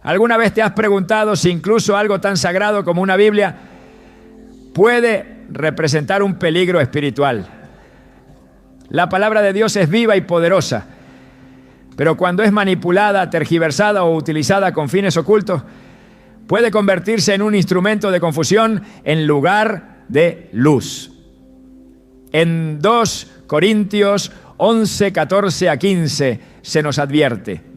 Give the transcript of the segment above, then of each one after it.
¿Alguna vez te has preguntado si incluso algo tan sagrado como una Biblia puede representar un peligro espiritual? La palabra de Dios es viva y poderosa, pero cuando es manipulada, tergiversada o utilizada con fines ocultos, puede convertirse en un instrumento de confusión en lugar de luz. En 2 Corintios 11, 14 a 15 se nos advierte.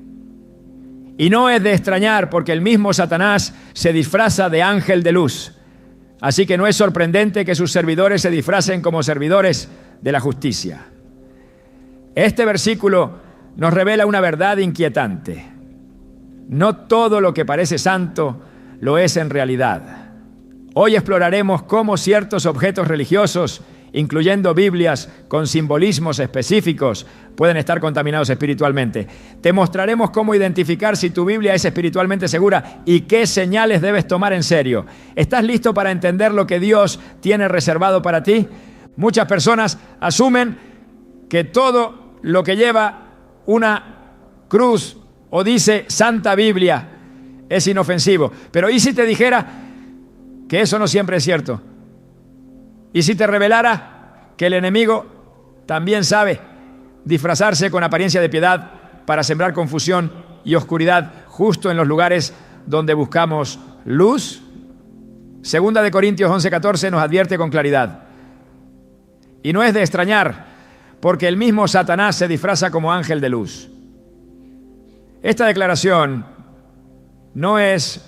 Y no es de extrañar, porque el mismo Satanás se disfraza de ángel de luz. Así que no es sorprendente que sus servidores se disfracen como servidores de la justicia. Este versículo nos revela una verdad inquietante. No todo lo que parece santo lo es en realidad. Hoy exploraremos cómo ciertos objetos religiosos, incluyendo Biblias con simbolismos específicos, pueden estar contaminados espiritualmente. Te mostraremos cómo identificar si tu Biblia es espiritualmente segura y qué señales debes tomar en serio. ¿Estás listo para entender lo que Dios tiene reservado para ti? Muchas personas asumen que todo lo que lleva una cruz o dice Santa Biblia es inofensivo. Pero ¿y si te dijera que eso no siempre es cierto? ¿Y si te revelara que el enemigo también sabe disfrazarse con apariencia de piedad para sembrar confusión y oscuridad justo en los lugares donde buscamos luz? Segunda de Corintios 11:14 nos advierte con claridad. Y no es de extrañar, porque el mismo Satanás se disfraza como ángel de luz. Esta declaración no es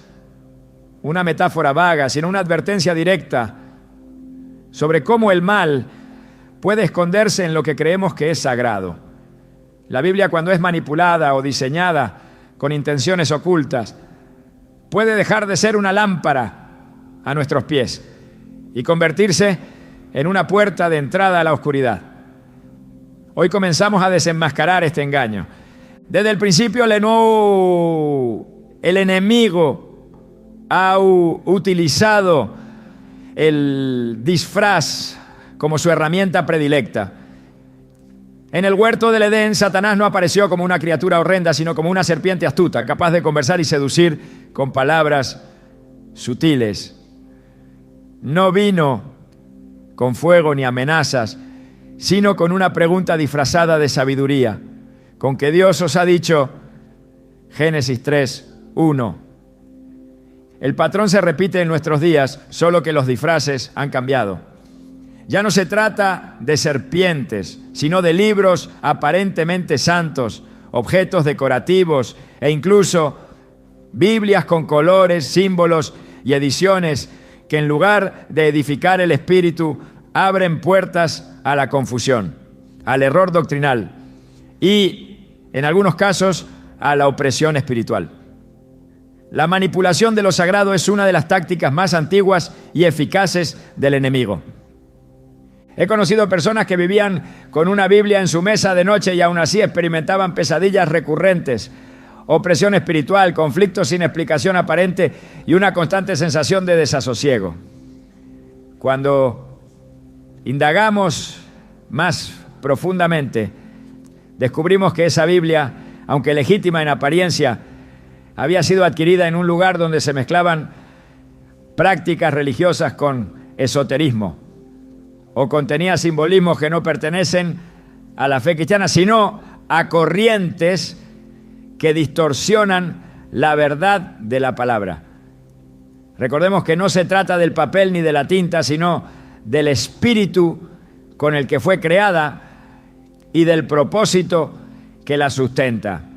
una metáfora vaga, sino una advertencia directa sobre cómo el mal puede esconderse en lo que creemos que es sagrado. La Biblia, cuando es manipulada o diseñada con intenciones ocultas, puede dejar de ser una lámpara a nuestros pies y convertirse en una puerta de entrada a la oscuridad. Hoy comenzamos a desenmascarar este engaño. Desde el principio el enemigo ha utilizado el disfraz como su herramienta predilecta. En el huerto del Edén, Satanás no apareció como una criatura horrenda, sino como una serpiente astuta, capaz de conversar y seducir con palabras sutiles. No vino con fuego ni amenazas, sino con una pregunta disfrazada de sabiduría, con que Dios os ha dicho, Génesis 3:1. El patrón se repite en nuestros días, solo que los disfraces han cambiado. Ya no se trata de serpientes, sino de libros aparentemente santos, objetos decorativos e incluso Biblias con colores, símbolos y ediciones que en lugar de edificar el espíritu, abren puertas a la confusión, al error doctrinal y, en algunos casos, a la opresión espiritual. La manipulación de lo sagrado es una de las tácticas más antiguas y eficaces del enemigo. He conocido personas que vivían con una Biblia en su mesa de noche y aún así experimentaban pesadillas recurrentes, opresión espiritual, conflictos sin explicación aparente y una constante sensación de desasosiego. Cuando indagamos más profundamente, descubrimos que esa Biblia, aunque legítima en apariencia, había sido adquirida en un lugar donde se mezclaban prácticas religiosas con esoterismo, o contenía simbolismos que no pertenecen a la fe cristiana, sino a corrientes que distorsionan la verdad de la palabra. Recordemos que no se trata del papel ni de la tinta, sino del espíritu con el que fue creada y del propósito que la sustenta.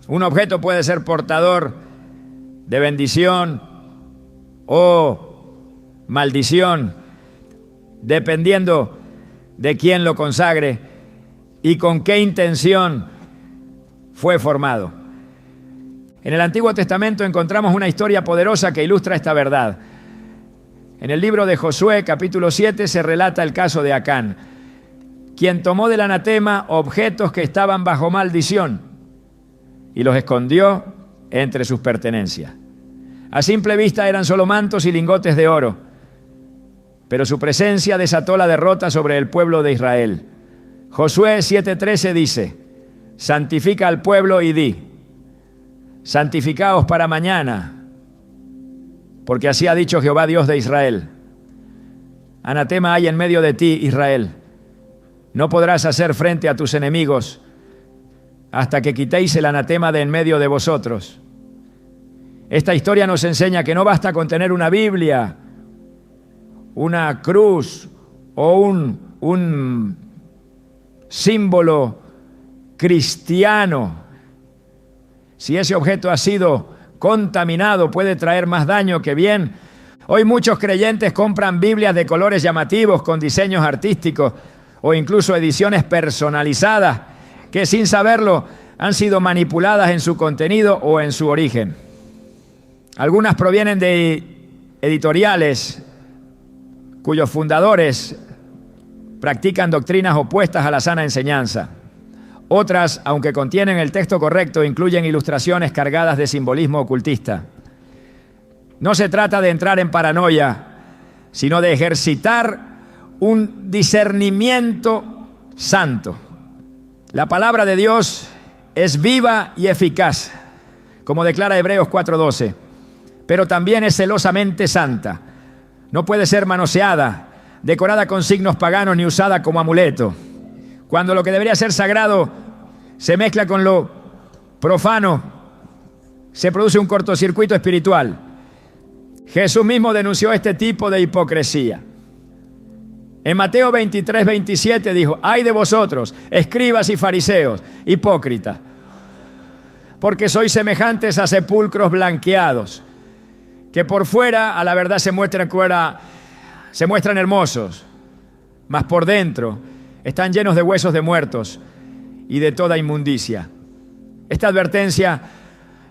Un objeto puede ser portador de bendición o maldición, dependiendo de quién lo consagre y con qué intención fue formado. En el Antiguo Testamento encontramos una historia poderosa que ilustra esta verdad. En el libro de Josué, capítulo 7, se relata el caso de Acán, quien tomó del anatema objetos que estaban bajo maldición y los escondió entre sus pertenencias. A simple vista eran solo mantos y lingotes de oro, pero su presencia desató la derrota sobre el pueblo de Israel. Josué 7:13 dice, santifica al pueblo y di, santificaos para mañana, porque así ha dicho Jehová Dios de Israel. Anatema hay en medio de ti, Israel. No podrás hacer frente a tus enemigos hasta que quitéis el anatema de en medio de vosotros. Esta historia nos enseña que no basta con tener una Biblia, una cruz o un símbolo cristiano. Si ese objeto ha sido contaminado, puede traer más daño que bien. Hoy muchos creyentes compran Biblias de colores llamativos con diseños artísticos o incluso ediciones personalizadas que sin saberlo han sido manipuladas en su contenido o en su origen. Algunas provienen de editoriales cuyos fundadores practican doctrinas opuestas a la sana enseñanza. Otras, aunque contienen el texto correcto, incluyen ilustraciones cargadas de simbolismo ocultista. No se trata de entrar en paranoia, sino de ejercitar un discernimiento santo. La palabra de Dios es viva y eficaz, como declara Hebreos 4:12, pero también es celosamente santa. No puede ser manoseada, decorada con signos paganos ni usada como amuleto. Cuando lo que debería ser sagrado se mezcla con lo profano, se produce un cortocircuito espiritual. Jesús mismo denunció este tipo de hipocresía. En Mateo 23:27 dijo: ay de vosotros, escribas y fariseos, hipócritas, porque sois semejantes a sepulcros blanqueados, que por fuera a la verdad se muestran hermosos, mas por dentro están llenos de huesos de muertos y de toda inmundicia. Esta advertencia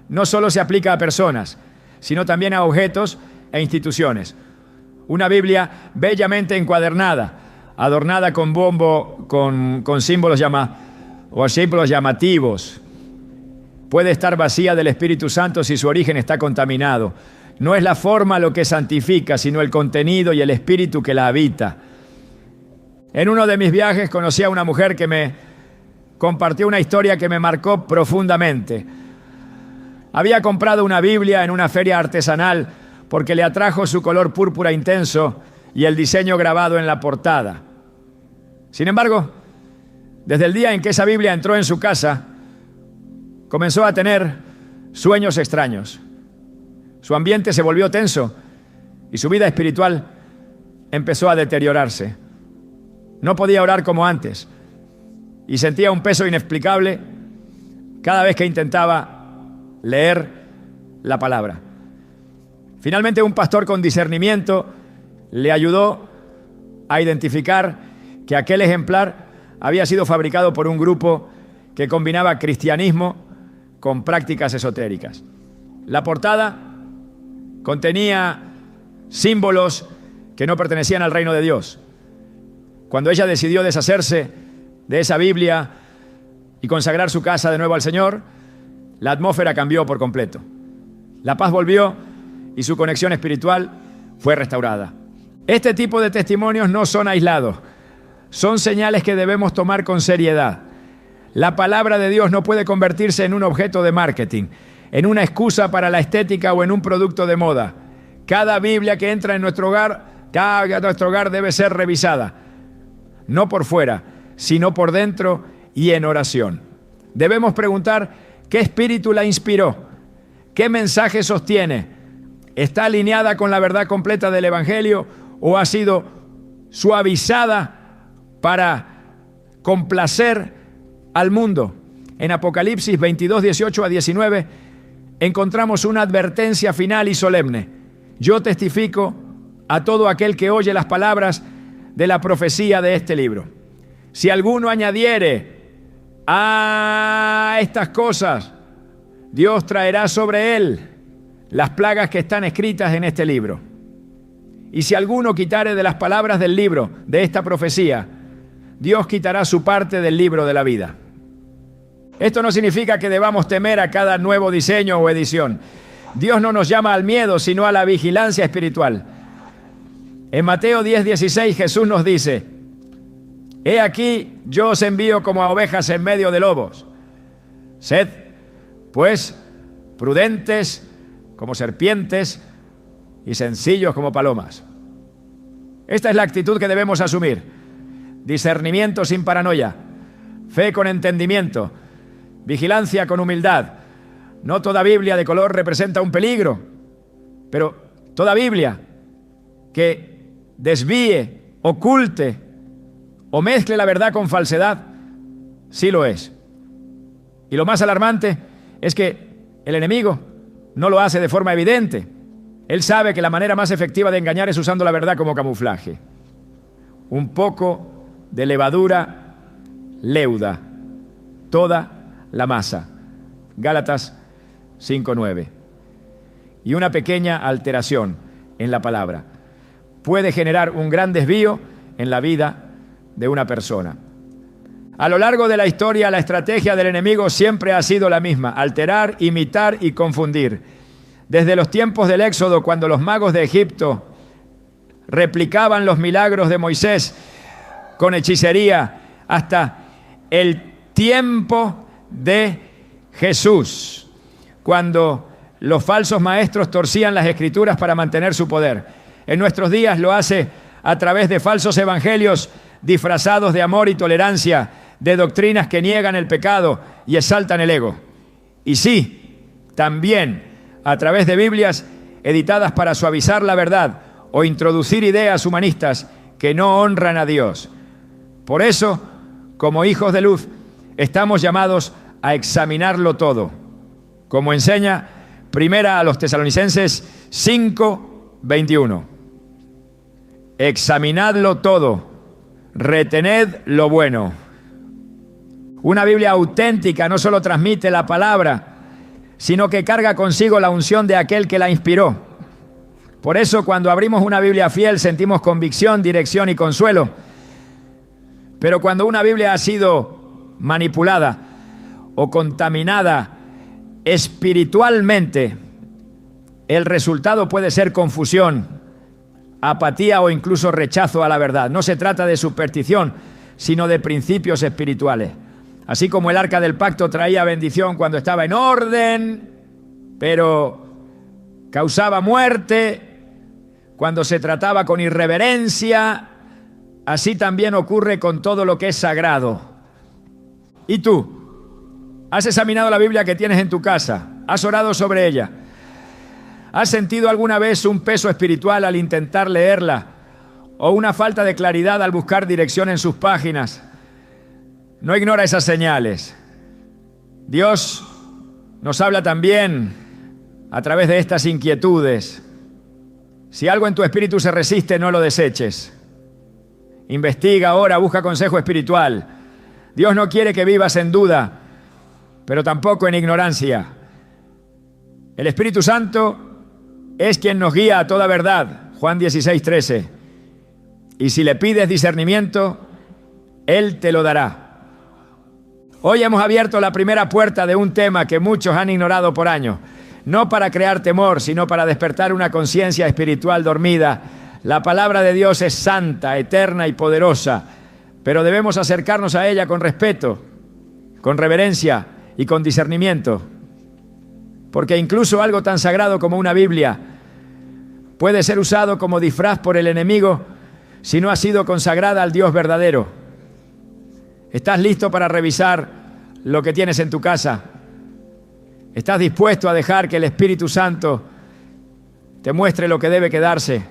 no solo se aplica a personas, sino también a objetos e instituciones. Una Biblia bellamente encuadernada, adornada con bombo, con símbolos llamativos, puede estar vacía del Espíritu Santo si su origen está contaminado. No es la forma lo que santifica, sino el contenido y el espíritu que la habita. En uno de mis viajes conocí a una mujer que me compartió una historia que me marcó profundamente. Había comprado una Biblia en una feria artesanal porque le atrajo su color púrpura intenso y el diseño grabado en la portada. Sin embargo, desde el día en que esa Biblia entró en su casa, comenzó a tener sueños extraños. Su ambiente se volvió tenso y su vida espiritual empezó a deteriorarse. No podía orar como antes y sentía un peso inexplicable cada vez que intentaba leer la palabra. Finalmente, un pastor con discernimiento le ayudó a identificar que aquel ejemplar había sido fabricado por un grupo que combinaba cristianismo con prácticas esotéricas. La portada contenía símbolos que no pertenecían al reino de Dios. Cuando ella decidió deshacerse de esa Biblia y consagrar su casa de nuevo al Señor, la atmósfera cambió por completo. La paz volvió y su conexión espiritual fue restaurada. Este tipo de testimonios no son aislados, son señales que debemos tomar con seriedad. La palabra de Dios no puede convertirse en un objeto de marketing, en una excusa para la estética o en un producto de moda. Cada Biblia que entra en nuestro hogar debe ser revisada, no por fuera, sino por dentro y en oración. Debemos preguntar qué espíritu la inspiró, qué mensaje sostiene, ¿está alineada con la verdad completa del Evangelio o ha sido suavizada para complacer al mundo? En Apocalipsis 22, 18 a 19 encontramos una advertencia final y solemne. Yo testifico a todo aquel que oye las palabras de la profecía de este libro. Si alguno añadiere a estas cosas, Dios traerá sobre él las plagas que están escritas en este libro. Y si alguno quitare de las palabras del libro de esta profecía, Dios quitará su parte del libro de la vida. Esto no significa que debamos temer a cada nuevo diseño o edición. Dios no nos llama al miedo, sino a la vigilancia espiritual. En Mateo 10:16 Jesús nos dice: he aquí, yo os envío como a ovejas en medio de lobos. Sed, pues, prudentes como serpientes y sencillos como palomas. Esta es la actitud que debemos asumir. Discernimiento sin paranoia, fe con entendimiento, vigilancia con humildad. No toda Biblia de color representa un peligro, pero toda Biblia que desvíe, oculte o mezcle la verdad con falsedad, sí lo es. Y lo más alarmante es que el enemigo no lo hace de forma evidente. Él sabe que la manera más efectiva de engañar es usando la verdad como camuflaje. Un poco de levadura leuda toda la masa. Gálatas 5:9. Y una pequeña alteración en la palabra puede generar un gran desvío en la vida de una persona. A lo largo de la historia, la estrategia del enemigo siempre ha sido la misma: alterar, imitar y confundir. Desde los tiempos del Éxodo, cuando los magos de Egipto replicaban los milagros de Moisés con hechicería, hasta el tiempo de Jesús, cuando los falsos maestros torcían las escrituras para mantener su poder. En nuestros días lo hace a través de falsos evangelios disfrazados de amor y tolerancia, de doctrinas que niegan el pecado y exaltan el ego. Y sí, también a través de Biblias editadas para suavizar la verdad o introducir ideas humanistas que no honran a Dios. Por eso, como hijos de luz, estamos llamados a examinarlo todo, como enseña Primera a los Tesalonicenses 5:21. Examinadlo todo, retened lo bueno. Una Biblia auténtica no solo transmite la palabra, sino que carga consigo la unción de aquel que la inspiró. Por eso, cuando abrimos una Biblia fiel, sentimos convicción, dirección y consuelo. Pero cuando una Biblia ha sido manipulada o contaminada espiritualmente, el resultado puede ser confusión, apatía o incluso rechazo a la verdad. No se trata de superstición, sino de principios espirituales. Así como el arca del pacto traía bendición cuando estaba en orden, pero causaba muerte cuando se trataba con irreverencia, así también ocurre con todo lo que es sagrado. ¿Y tú? ¿Has examinado la Biblia que tienes en tu casa? ¿Has orado sobre ella? ¿Has sentido alguna vez un peso espiritual al intentar leerla? ¿O una falta de claridad al buscar dirección en sus páginas? No ignora esas señales. Dios nos habla también a través de estas inquietudes. Si algo en tu espíritu se resiste, no lo deseches. Investiga, ora, busca consejo espiritual. Dios no quiere que vivas en duda, pero tampoco en ignorancia. El Espíritu Santo es quien nos guía a toda verdad. Juan 16:13. Y si le pides discernimiento, Él te lo dará. Hoy hemos abierto la primera puerta de un tema que muchos han ignorado por años. No para crear temor, sino para despertar una conciencia espiritual dormida. La palabra de Dios es santa, eterna y poderosa, pero debemos acercarnos a ella con respeto, con reverencia y con discernimiento. Porque incluso algo tan sagrado como una Biblia puede ser usado como disfraz por el enemigo si no ha sido consagrada al Dios verdadero. ¿Estás listo para revisar lo que tienes en tu casa? ¿Estás dispuesto a dejar que el Espíritu Santo te muestre lo que debe quedarse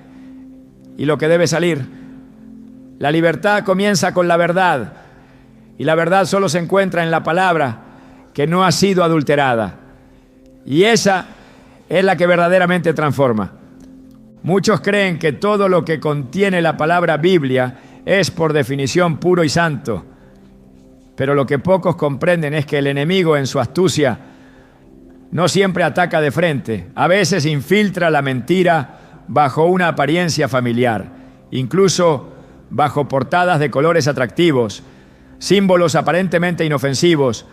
y lo que debe salir? La libertad comienza con la verdad, y la verdad solo se encuentra en la palabra que no ha sido adulterada. Y esa es la que verdaderamente transforma. Muchos creen que todo lo que contiene la palabra Biblia es por definición puro y santo. Pero lo que pocos comprenden es que el enemigo, en su astucia, no siempre ataca de frente. A veces infiltra la mentira bajo una apariencia familiar, incluso bajo portadas de colores atractivos, símbolos aparentemente inofensivos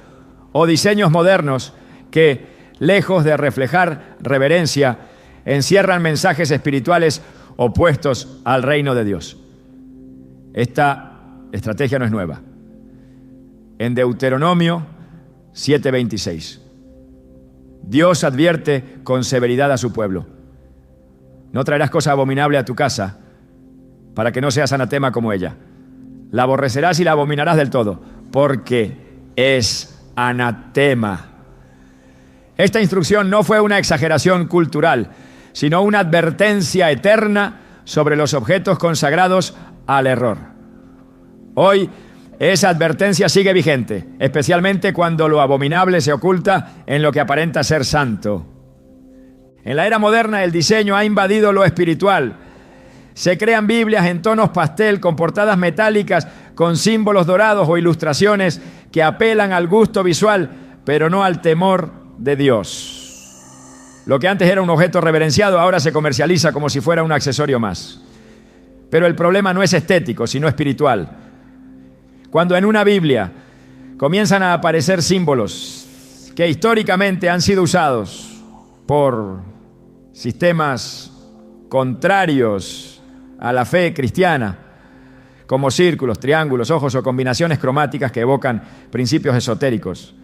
o diseños modernos que, lejos de reflejar reverencia, encierran mensajes espirituales opuestos al reino de Dios. Esta estrategia no es nueva. En Deuteronomio 7:26 Dios advierte con severidad a su pueblo. No traerás cosa abominable a tu casa para que no seas anatema como ella. La aborrecerás y la abominarás del todo, porque es anatema. Esta instrucción no fue una exageración cultural, sino una advertencia eterna sobre los objetos consagrados al error. Hoy, esa advertencia sigue vigente, especialmente cuando lo abominable se oculta en lo que aparenta ser santo. En la era moderna, el diseño ha invadido lo espiritual. Se crean Biblias en tonos pastel, con portadas metálicas, con símbolos dorados o ilustraciones que apelan al gusto visual, pero no al temor de Dios. Lo que antes era un objeto reverenciado, ahora se comercializa como si fuera un accesorio más. Pero el problema no es estético, sino espiritual. Cuando en una Biblia comienzan a aparecer símbolos que históricamente han sido usados por sistemas contrarios a la fe cristiana, como círculos, triángulos, ojos o combinaciones cromáticas que evocan principios esotéricos,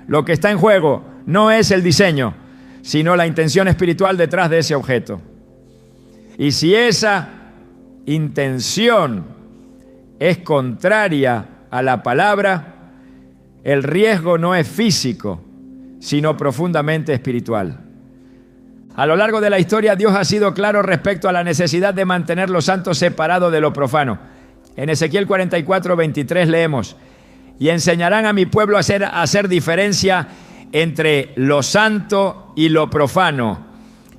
lo que está en juego no es el diseño, sino la intención espiritual detrás de ese objeto. Y si esa intención es contraria a la palabra, el riesgo no es físico, sino profundamente espiritual. A lo largo de la historia, Dios ha sido claro respecto a la necesidad de mantener lo santo separado de lo profano. En Ezequiel 44:23 leemos: y enseñarán a mi pueblo a hacer diferencia entre lo santo y lo profano,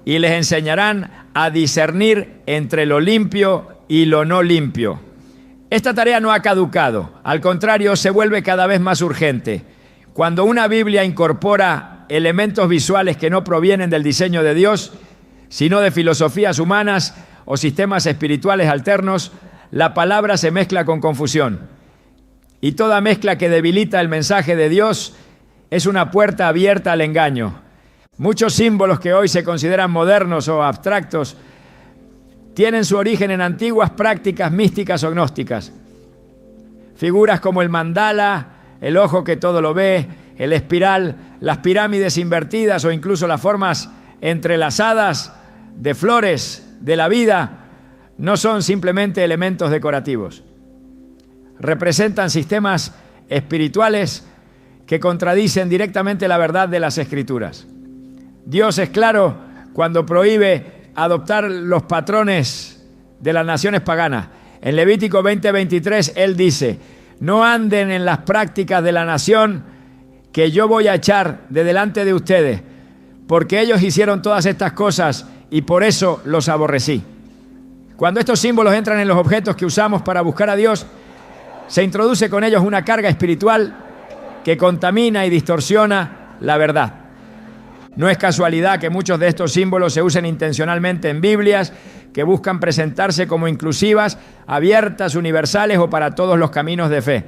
y les enseñarán a discernir entre lo limpio y lo no limpio. Esta tarea no ha caducado, al contrario, se vuelve cada vez más urgente. Cuando una Biblia incorpora elementos visuales que no provienen del diseño de Dios, sino de filosofías humanas o sistemas espirituales alternos, la palabra se mezcla con confusión. Y toda mezcla que debilita el mensaje de Dios es una puerta abierta al engaño. Muchos símbolos que hoy se consideran modernos o abstractos tienen su origen en antiguas prácticas místicas o gnósticas. Figuras como el mandala, el ojo que todo lo ve, el espiral, las pirámides invertidas o incluso las formas entrelazadas de flores de la vida no son simplemente elementos decorativos. Representan sistemas espirituales que contradicen directamente la verdad de las Escrituras. Dios es claro cuando prohíbe adoptar los patrones de las naciones paganas. En Levítico 20:23 Él dice: no anden en las prácticas de la nación que yo voy a echar de delante de ustedes, porque ellos hicieron todas estas cosas y por eso los aborrecí. Cuando estos símbolos entran en los objetos que usamos para buscar a Dios, se introduce con ellos una carga espiritual que contamina y distorsiona la verdad. No es casualidad que muchos de estos símbolos se usen intencionalmente en Biblias que buscan presentarse como inclusivas, abiertas, universales o para todos los caminos de fe.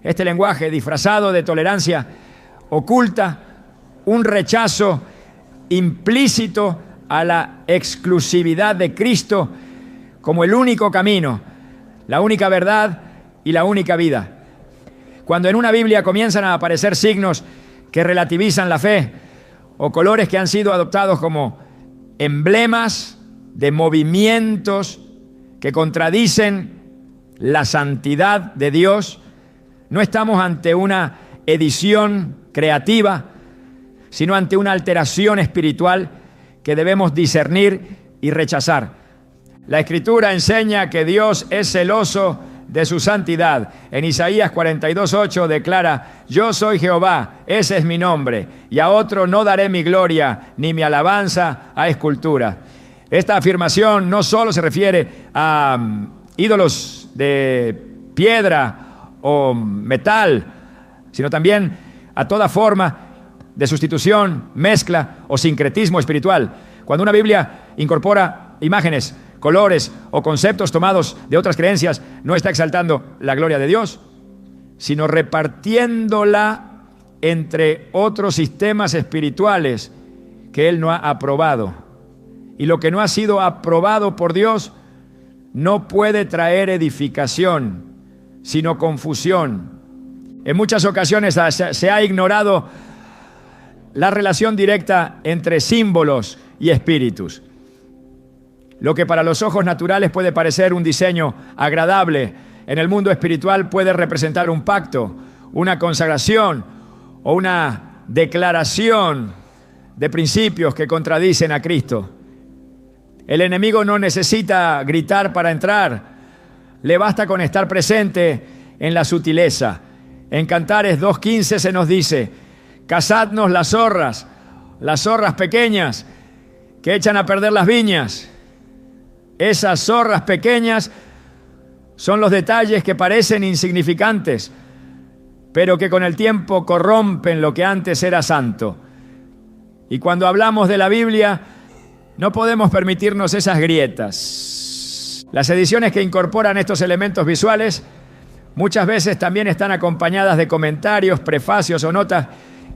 Este lenguaje disfrazado de tolerancia oculta un rechazo implícito a la exclusividad de Cristo como el único camino, la única verdad y la única vida. Cuando en una Biblia comienzan a aparecer signos que relativizan la fe, o colores que han sido adoptados como emblemas de movimientos que contradicen la santidad de Dios, no estamos ante una edición creativa, sino ante una alteración espiritual que debemos discernir y rechazar. La Escritura enseña que Dios es celoso de su santidad. En Isaías 42:8 declara: yo soy Jehová, ese es mi nombre, y a otro no daré mi gloria ni mi alabanza a escultura. Esta afirmación no solo se refiere a ídolos de piedra o metal, sino también a toda forma de sustitución, mezcla o sincretismo espiritual. Cuando una Biblia incorpora imágenes, colores o conceptos tomados de otras creencias, no está exaltando la gloria de Dios, sino repartiéndola entre otros sistemas espirituales que Él no ha aprobado. Y lo que no ha sido aprobado por Dios no puede traer edificación, sino confusión. En muchas ocasiones se ha ignorado la relación directa entre símbolos y espíritus. Lo que para los ojos naturales puede parecer un diseño agradable, en el mundo espiritual puede representar un pacto, una consagración o una declaración de principios que contradicen a Cristo. El enemigo no necesita gritar para entrar, le basta con estar presente en la sutileza. En Cantares 2:15 se nos dice: cazadnos las zorras pequeñas que echan a perder las viñas. Esas zorras pequeñas son los detalles que parecen insignificantes, pero que con el tiempo corrompen lo que antes era santo. Y cuando hablamos de la Biblia, no podemos permitirnos esas grietas. Las ediciones que incorporan estos elementos visuales muchas veces también están acompañadas de comentarios, prefacios o notas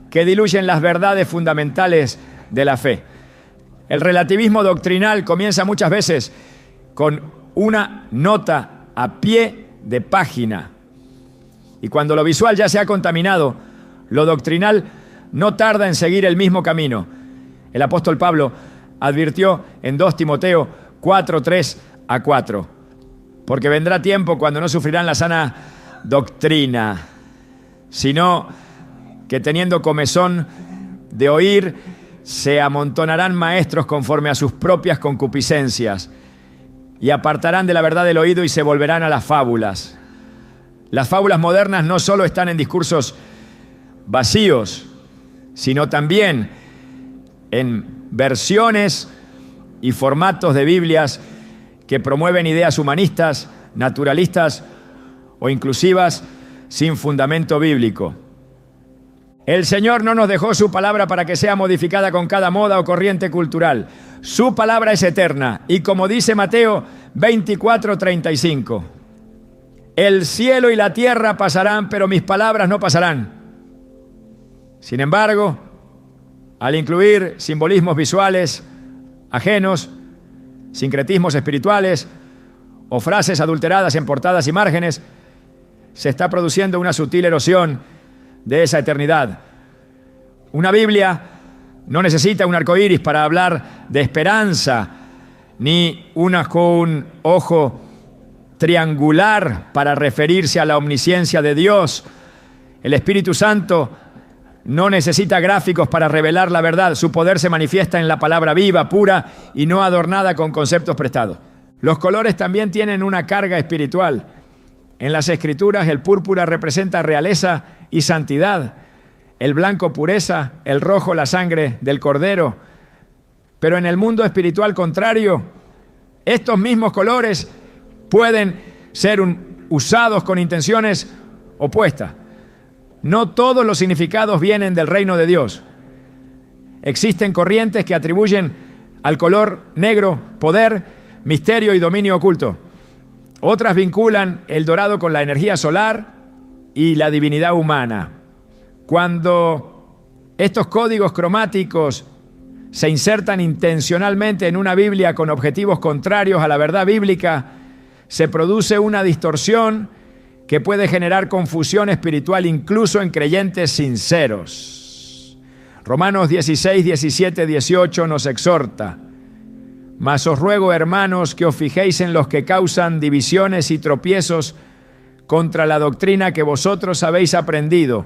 que diluyen las verdades fundamentales de la fe. El relativismo doctrinal comienza muchas veces con una nota a pie de página. Y cuando lo visual ya se ha contaminado, lo doctrinal no tarda en seguir el mismo camino. El apóstol Pablo advirtió en 2 Timoteo 4:3-4, porque vendrá tiempo cuando no sufrirán la sana doctrina, sino que teniendo comezón de oír, se amontonarán maestros conforme a sus propias concupiscencias, y apartarán de la verdad el oído y se volverán a las fábulas. Las fábulas modernas no solo están en discursos vacíos, sino también en versiones y formatos de Biblias que promueven ideas humanistas, naturalistas o inclusivas sin fundamento bíblico. El Señor no nos dejó su palabra para que sea modificada con cada moda o corriente cultural. Su palabra es eterna y, como dice Mateo 24:35, el cielo y la tierra pasarán, pero mis palabras no pasarán. Sin embargo, al incluir simbolismos visuales ajenos, sincretismos espirituales o frases adulteradas en portadas y márgenes, se está produciendo una sutil erosión de esa eternidad. Una Biblia no necesita un arco iris para hablar de esperanza, ni una con un ojo triangular para referirse a la omnisciencia de Dios. El Espíritu Santo no necesita gráficos para revelar la verdad. Su poder se manifiesta en la palabra viva, pura y no adornada con conceptos prestados. Los colores también tienen una carga espiritual. En las Escrituras, el púrpura representa realeza y santidad, el blanco pureza, el rojo la sangre del Cordero. Pero en el mundo espiritual contrario, estos mismos colores pueden ser usados con intenciones opuestas. No todos los significados vienen del reino de Dios. Existen corrientes que atribuyen al color negro poder, misterio y dominio oculto. Otras vinculan el dorado con la energía solar y la divinidad humana. Cuando estos códigos cromáticos se insertan intencionalmente en una Biblia con objetivos contrarios a la verdad bíblica, se produce una distorsión que puede generar confusión espiritual incluso en creyentes sinceros. Romanos 16, 17, 18 nos exhorta: mas os ruego, hermanos, que os fijéis en los que causan divisiones y tropiezos contra la doctrina que vosotros habéis aprendido,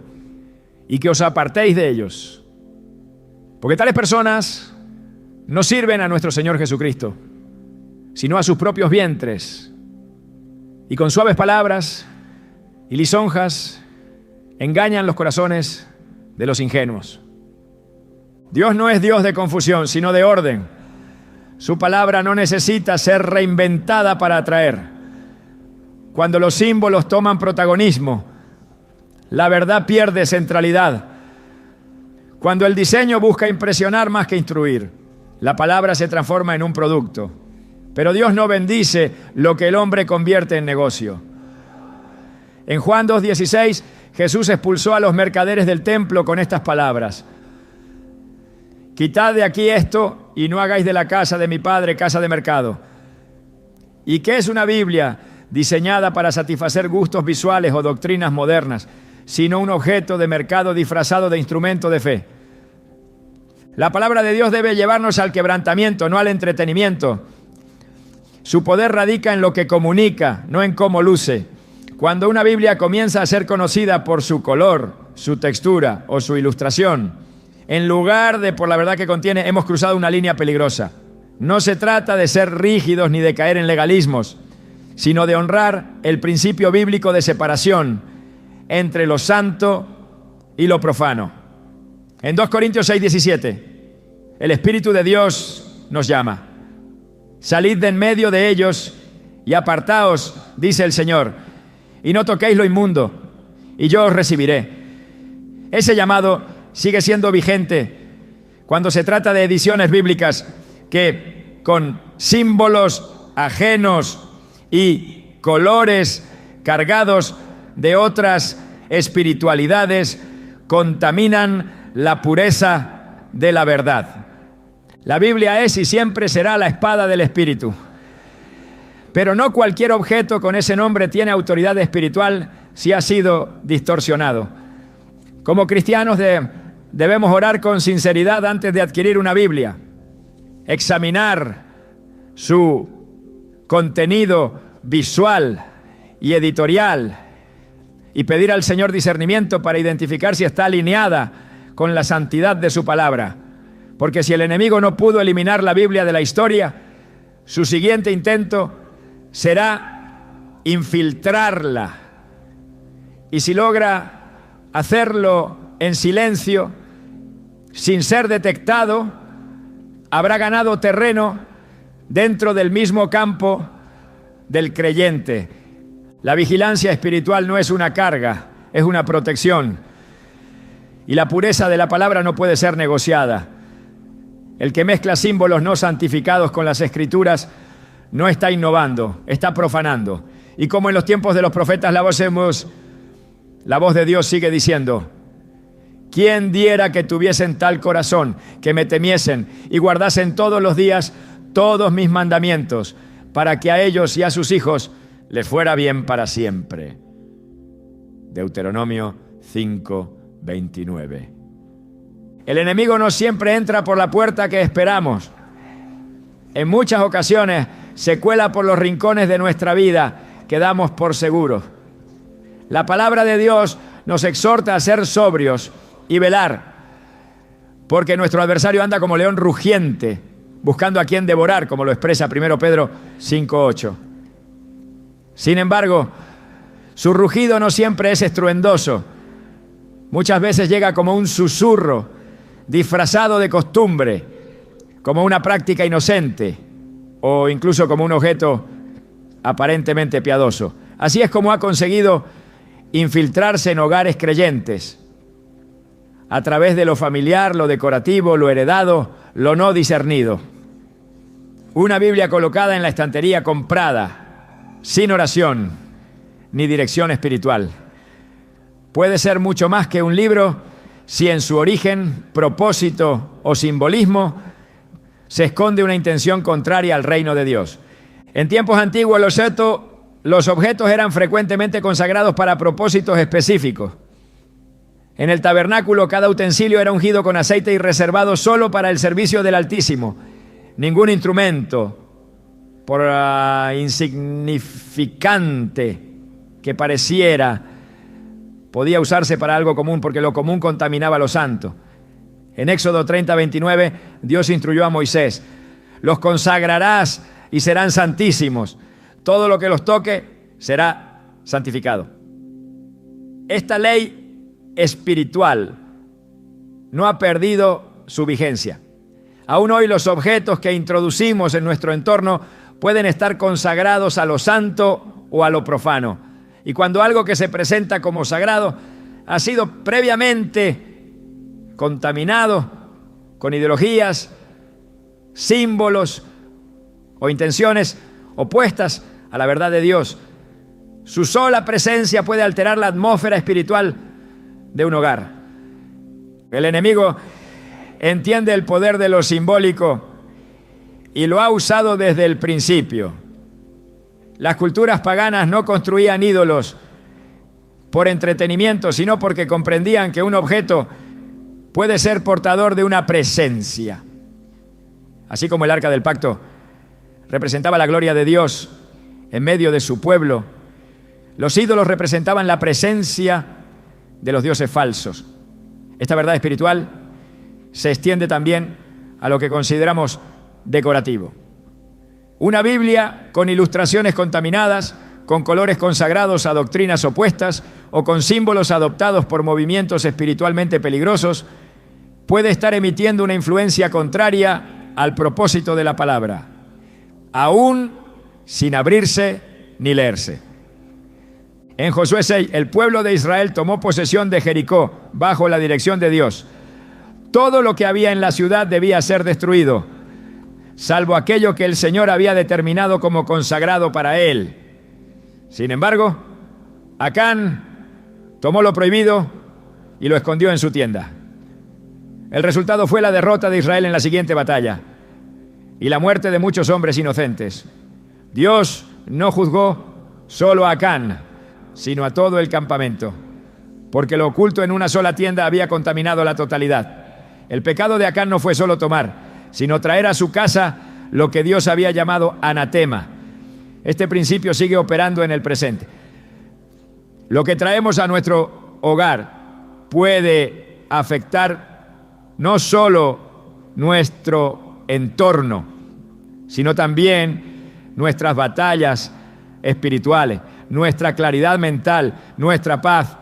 y que os apartéis de ellos. Porque tales personas no sirven a nuestro Señor Jesucristo, sino a sus propios vientres, y con suaves palabras y lisonjas engañan los corazones de los ingenuos. Dios no es Dios de confusión, sino de orden. Su palabra no necesita ser reinventada para atraer. Cuando los símbolos toman protagonismo, la verdad pierde centralidad. Cuando el diseño busca impresionar más que instruir, la palabra se transforma en un producto. Pero Dios no bendice lo que el hombre convierte en negocio. En Juan 2:16, Jesús expulsó a los mercaderes del templo con estas palabras: quitad de aquí esto y no hagáis de la casa de mi padre casa de mercado. ¿Y qué es una Biblia diseñada para satisfacer gustos visuales o doctrinas modernas, sino un objeto de mercado disfrazado de instrumento de fe? La palabra de Dios debe llevarnos al quebrantamiento, no al entretenimiento. Su poder radica en lo que comunica, no en cómo luce. Cuando una Biblia comienza a ser conocida por su color, su textura o su ilustración, en lugar de por la verdad que contiene, hemos cruzado una línea peligrosa. No se trata de ser rígidos ni de caer en legalismos, sino de honrar el principio bíblico de separación entre lo santo y lo profano. En 2 Corintios 6:17, el Espíritu de Dios nos llama. Salid de en medio de ellos y apartaos, dice el Señor, y no toquéis lo inmundo, y yo os recibiré. Ese llamado sigue siendo vigente cuando se trata de ediciones bíblicas que con símbolos ajenos y colores cargados de otras espiritualidades contaminan la pureza de la verdad. La Biblia es y siempre será la espada del Espíritu. Pero no cualquier objeto con ese nombre tiene autoridad espiritual si ha sido distorsionado. Como cristianos debemos orar con sinceridad antes de adquirir una Biblia, examinar su contenido visual y editorial y pedir al Señor discernimiento para identificar si está alineada con la santidad de su palabra. Porque si el enemigo no pudo eliminar la Biblia de la historia, su siguiente intento será infiltrarla. Y si logra hacerlo en silencio, sin ser detectado, habrá ganado terreno dentro del mismo campo del creyente. La vigilancia espiritual no es una carga, es una protección. Y la pureza de la palabra no puede ser negociada. El que mezcla símbolos no santificados con las Escrituras no está innovando, está profanando. Y como en los tiempos de los profetas, la voz de Dios sigue diciendo: ¿quién diera que tuviesen tal corazón, que me temiesen y guardasen todos los días todos mis mandamientos, para que a ellos y a sus hijos les fuera bien para siempre? Deuteronomio 5:29. El enemigo no siempre entra por la puerta que esperamos. En muchas ocasiones se cuela por los rincones de nuestra vida que damos por seguros. La palabra de Dios nos exhorta a ser sobrios y velar, porque nuestro adversario anda como león rugiente, buscando a quien devorar, como lo expresa 1 Pedro 5:8. Sin embargo, su rugido no siempre es estruendoso. Muchas veces llega como un susurro, disfrazado de costumbre, como una práctica inocente o incluso como un objeto aparentemente piadoso. Así es como ha conseguido infiltrarse en hogares creyentes, a través de lo familiar, lo decorativo, lo heredado, lo no discernido. Una Biblia colocada en la estantería comprada, sin oración ni dirección espiritual, puede ser mucho más que un libro si en su origen, propósito o simbolismo se esconde una intención contraria al reino de Dios. En tiempos antiguos los objetos eran frecuentemente consagrados para propósitos específicos. En el tabernáculo cada utensilio era ungido con aceite y reservado solo para el servicio del Altísimo. Ningún instrumento, por insignificante que pareciera, podía usarse para algo común, porque lo común contaminaba lo santo. En Éxodo 30:29, Dios instruyó a Moisés: los consagrarás y serán santísimos. Todo lo que los toque será santificado. Esta ley espiritual no ha perdido su vigencia. Aún hoy los objetos que introducimos en nuestro entorno pueden estar consagrados a lo santo o a lo profano. Y cuando algo que se presenta como sagrado ha sido previamente contaminado con ideologías, símbolos o intenciones opuestas a la verdad de Dios, su sola presencia puede alterar la atmósfera espiritual de un hogar. El enemigo entiende el poder de lo simbólico y lo ha usado desde el principio. Las culturas paganas no construían ídolos por entretenimiento, sino porque comprendían que un objeto puede ser portador de una presencia. Así como el arca del pacto representaba la gloria de Dios en medio de su pueblo, los ídolos representaban la presencia de los dioses falsos. Esta verdad espiritual se extiende también a lo que consideramos decorativo. Una Biblia con ilustraciones contaminadas, con colores consagrados a doctrinas opuestas o con símbolos adoptados por movimientos espiritualmente peligrosos, puede estar emitiendo una influencia contraria al propósito de la palabra, aún sin abrirse ni leerse. En Josué 6, el pueblo de Israel tomó posesión de Jericó bajo la dirección de Dios. Todo lo que había en la ciudad debía ser destruido, salvo aquello que el Señor había determinado como consagrado para él. Sin embargo, Acán tomó lo prohibido y lo escondió en su tienda. El resultado fue la derrota de Israel en la siguiente batalla y la muerte de muchos hombres inocentes. Dios no juzgó solo a Acán, sino a todo el campamento, porque lo oculto en una sola tienda había contaminado la totalidad. El pecado de Acán no fue solo tomar, sino traer a su casa lo que Dios había llamado anatema. Este principio sigue operando en el presente. Lo que traemos a nuestro hogar puede afectar no solo nuestro entorno, sino también nuestras batallas espirituales, nuestra claridad mental, nuestra paz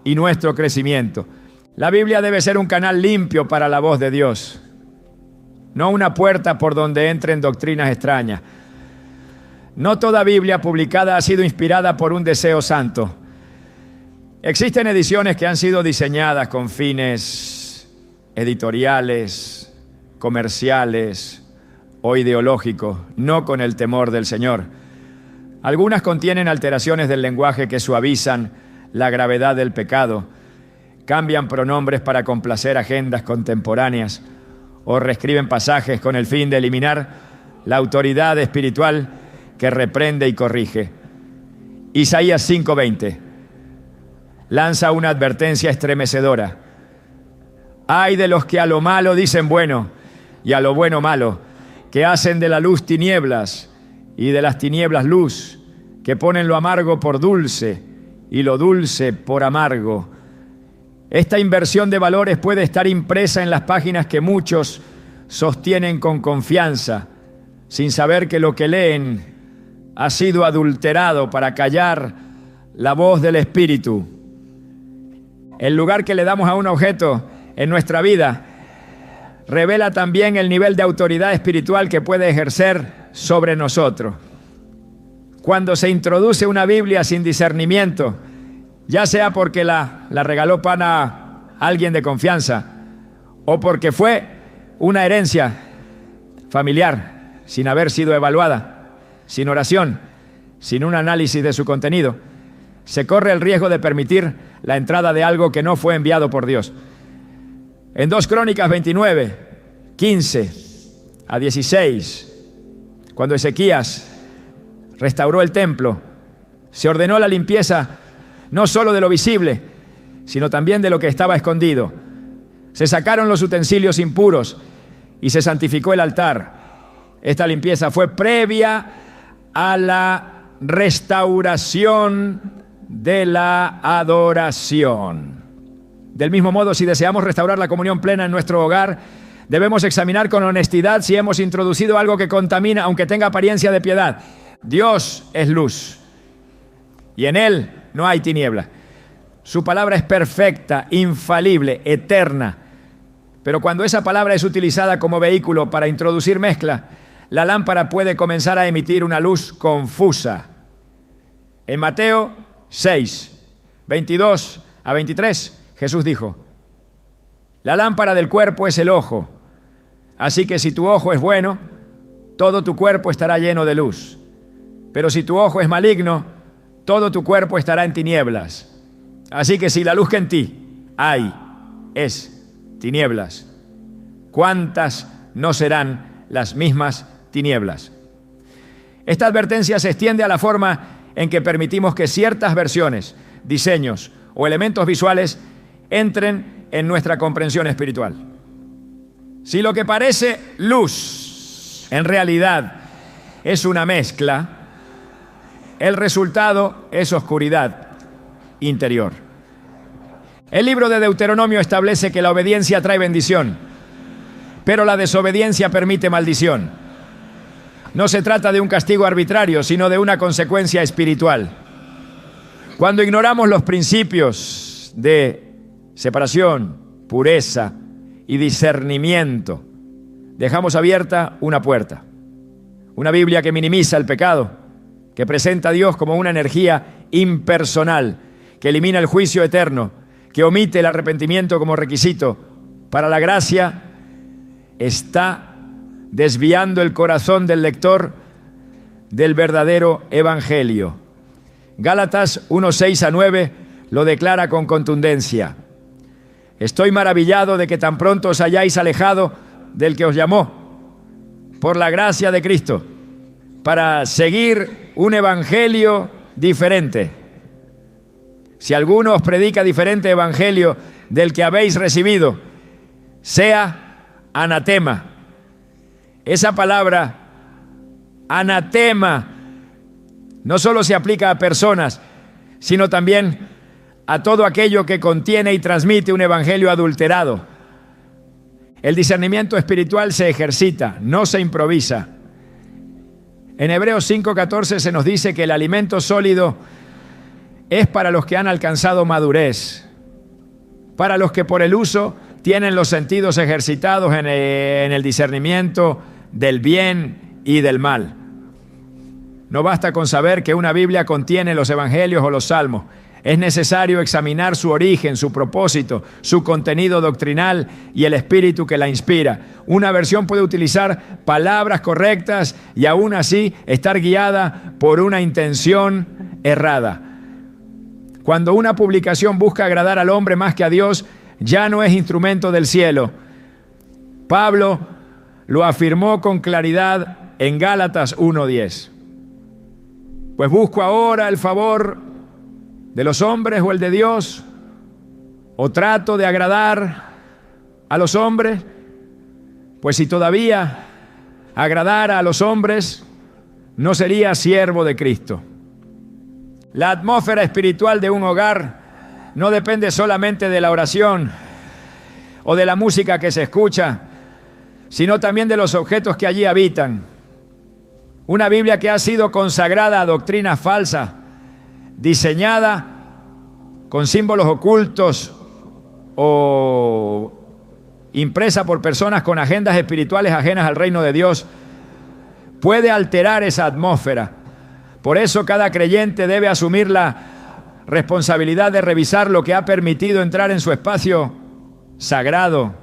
y nuestro crecimiento. La Biblia debe ser un canal limpio para la voz de Dios, no una puerta por donde entren doctrinas extrañas. No toda Biblia publicada ha sido inspirada por un deseo santo. Existen ediciones que han sido diseñadas con fines editoriales, comerciales o ideológicos, no con el temor del Señor. Algunas contienen alteraciones del lenguaje que suavizan la gravedad del pecado, cambian pronombres para complacer agendas contemporáneas o reescriben pasajes con el fin de eliminar la autoridad espiritual que reprende y corrige. Isaías 5:20 lanza una advertencia estremecedora. Ay de los que a lo malo dicen bueno y a lo bueno malo, que hacen de la luz tinieblas y de las tinieblas luz, que ponen lo amargo por dulce y lo dulce por amargo. Esta inversión de valores puede estar impresa en las páginas que muchos sostienen con confianza, sin saber que lo que leen ha sido adulterado para callar la voz del Espíritu. El lugar que le damos a un objeto en nuestra vida revela también el nivel de autoridad espiritual que puede ejercer sobre nosotros. Cuando se introduce una Biblia sin discernimiento, ya sea porque la regaló a alguien de confianza o porque fue una herencia familiar sin haber sido evaluada, sin oración, sin un análisis de su contenido, se corre el riesgo de permitir la entrada de algo que no fue enviado por Dios. En 2 Crónicas 29, 15 a 16, cuando Ezequías restauró el templo, se ordenó la limpieza no solo de lo visible, sino también de lo que estaba escondido. Se sacaron los utensilios impuros y se santificó el altar. Esta limpieza fue previa a la restauración de la adoración. Del mismo modo, si deseamos restaurar la comunión plena en nuestro hogar, debemos examinar con honestidad si hemos introducido algo que contamina, aunque tenga apariencia de piedad. Dios es luz y en Él no hay tiniebla. Su palabra es perfecta, infalible, eterna. Pero cuando esa palabra es utilizada como vehículo para introducir mezcla, la lámpara puede comenzar a emitir una luz confusa. En Mateo 6, 22 a 23, Jesús dijo: la lámpara del cuerpo es el ojo. Así que si tu ojo es bueno, todo tu cuerpo estará lleno de luz. Pero si tu ojo es maligno, todo tu cuerpo estará en tinieblas. Así que si la luz que en ti hay es tinieblas, ¿cuántas no serán las mismas tinieblas? Esta advertencia se extiende a la forma en que permitimos que ciertas versiones, diseños o elementos visuales entren en nuestra comprensión espiritual. Si lo que parece luz en realidad es una mezcla, el resultado es oscuridad interior. El libro de Deuteronomio establece que la obediencia trae bendición, pero la desobediencia permite maldición. No se trata de un castigo arbitrario, sino de una consecuencia espiritual. Cuando ignoramos los principios de separación, pureza y discernimiento, dejamos abierta una puerta. Una Biblia que minimiza el pecado, que presenta a Dios como una energía impersonal, que elimina el juicio eterno, que omite el arrepentimiento como requisito para la gracia, está desviando el corazón del lector del verdadero evangelio. Gálatas 1:6-9 lo declara con contundencia. Estoy maravillado de que tan pronto os hayáis alejado del que os llamó por la gracia de Cristo para seguir un evangelio diferente. Si alguno os predica diferente evangelio del que habéis recibido, sea anatema. Esa palabra, anatema, no solo se aplica a personas, sino también a todo aquello que contiene y transmite un evangelio adulterado. El discernimiento espiritual se ejercita, no se improvisa. En Hebreos 5:14 se nos dice que el alimento sólido es para los que han alcanzado madurez, para los que por el uso tienen los sentidos ejercitados en el discernimiento del bien y del mal. No basta con saber que una Biblia contiene los evangelios o los salmos. Es necesario examinar su origen, su propósito, su contenido doctrinal y el espíritu que la inspira. Una versión puede utilizar palabras correctas y aún así estar guiada por una intención errada. Cuando una publicación busca agradar al hombre más que a Dios, ya no es instrumento del cielo. Pablo lo afirmó con claridad en Gálatas 1:10. Pues busco ahora el favor de los hombres o el de Dios, o trato de agradar a los hombres. Pues si todavía agradara a los hombres, no sería siervo de Cristo. La atmósfera espiritual de un hogar no depende solamente de la oración o de la música que se escucha, sino también de los objetos que allí habitan. Una Biblia que ha sido consagrada a doctrinas falsas, diseñada con símbolos ocultos o impresa por personas con agendas espirituales ajenas al reino de Dios, puede alterar esa atmósfera. Por eso cada creyente debe asumir la responsabilidad de revisar lo que ha permitido entrar en su espacio sagrado.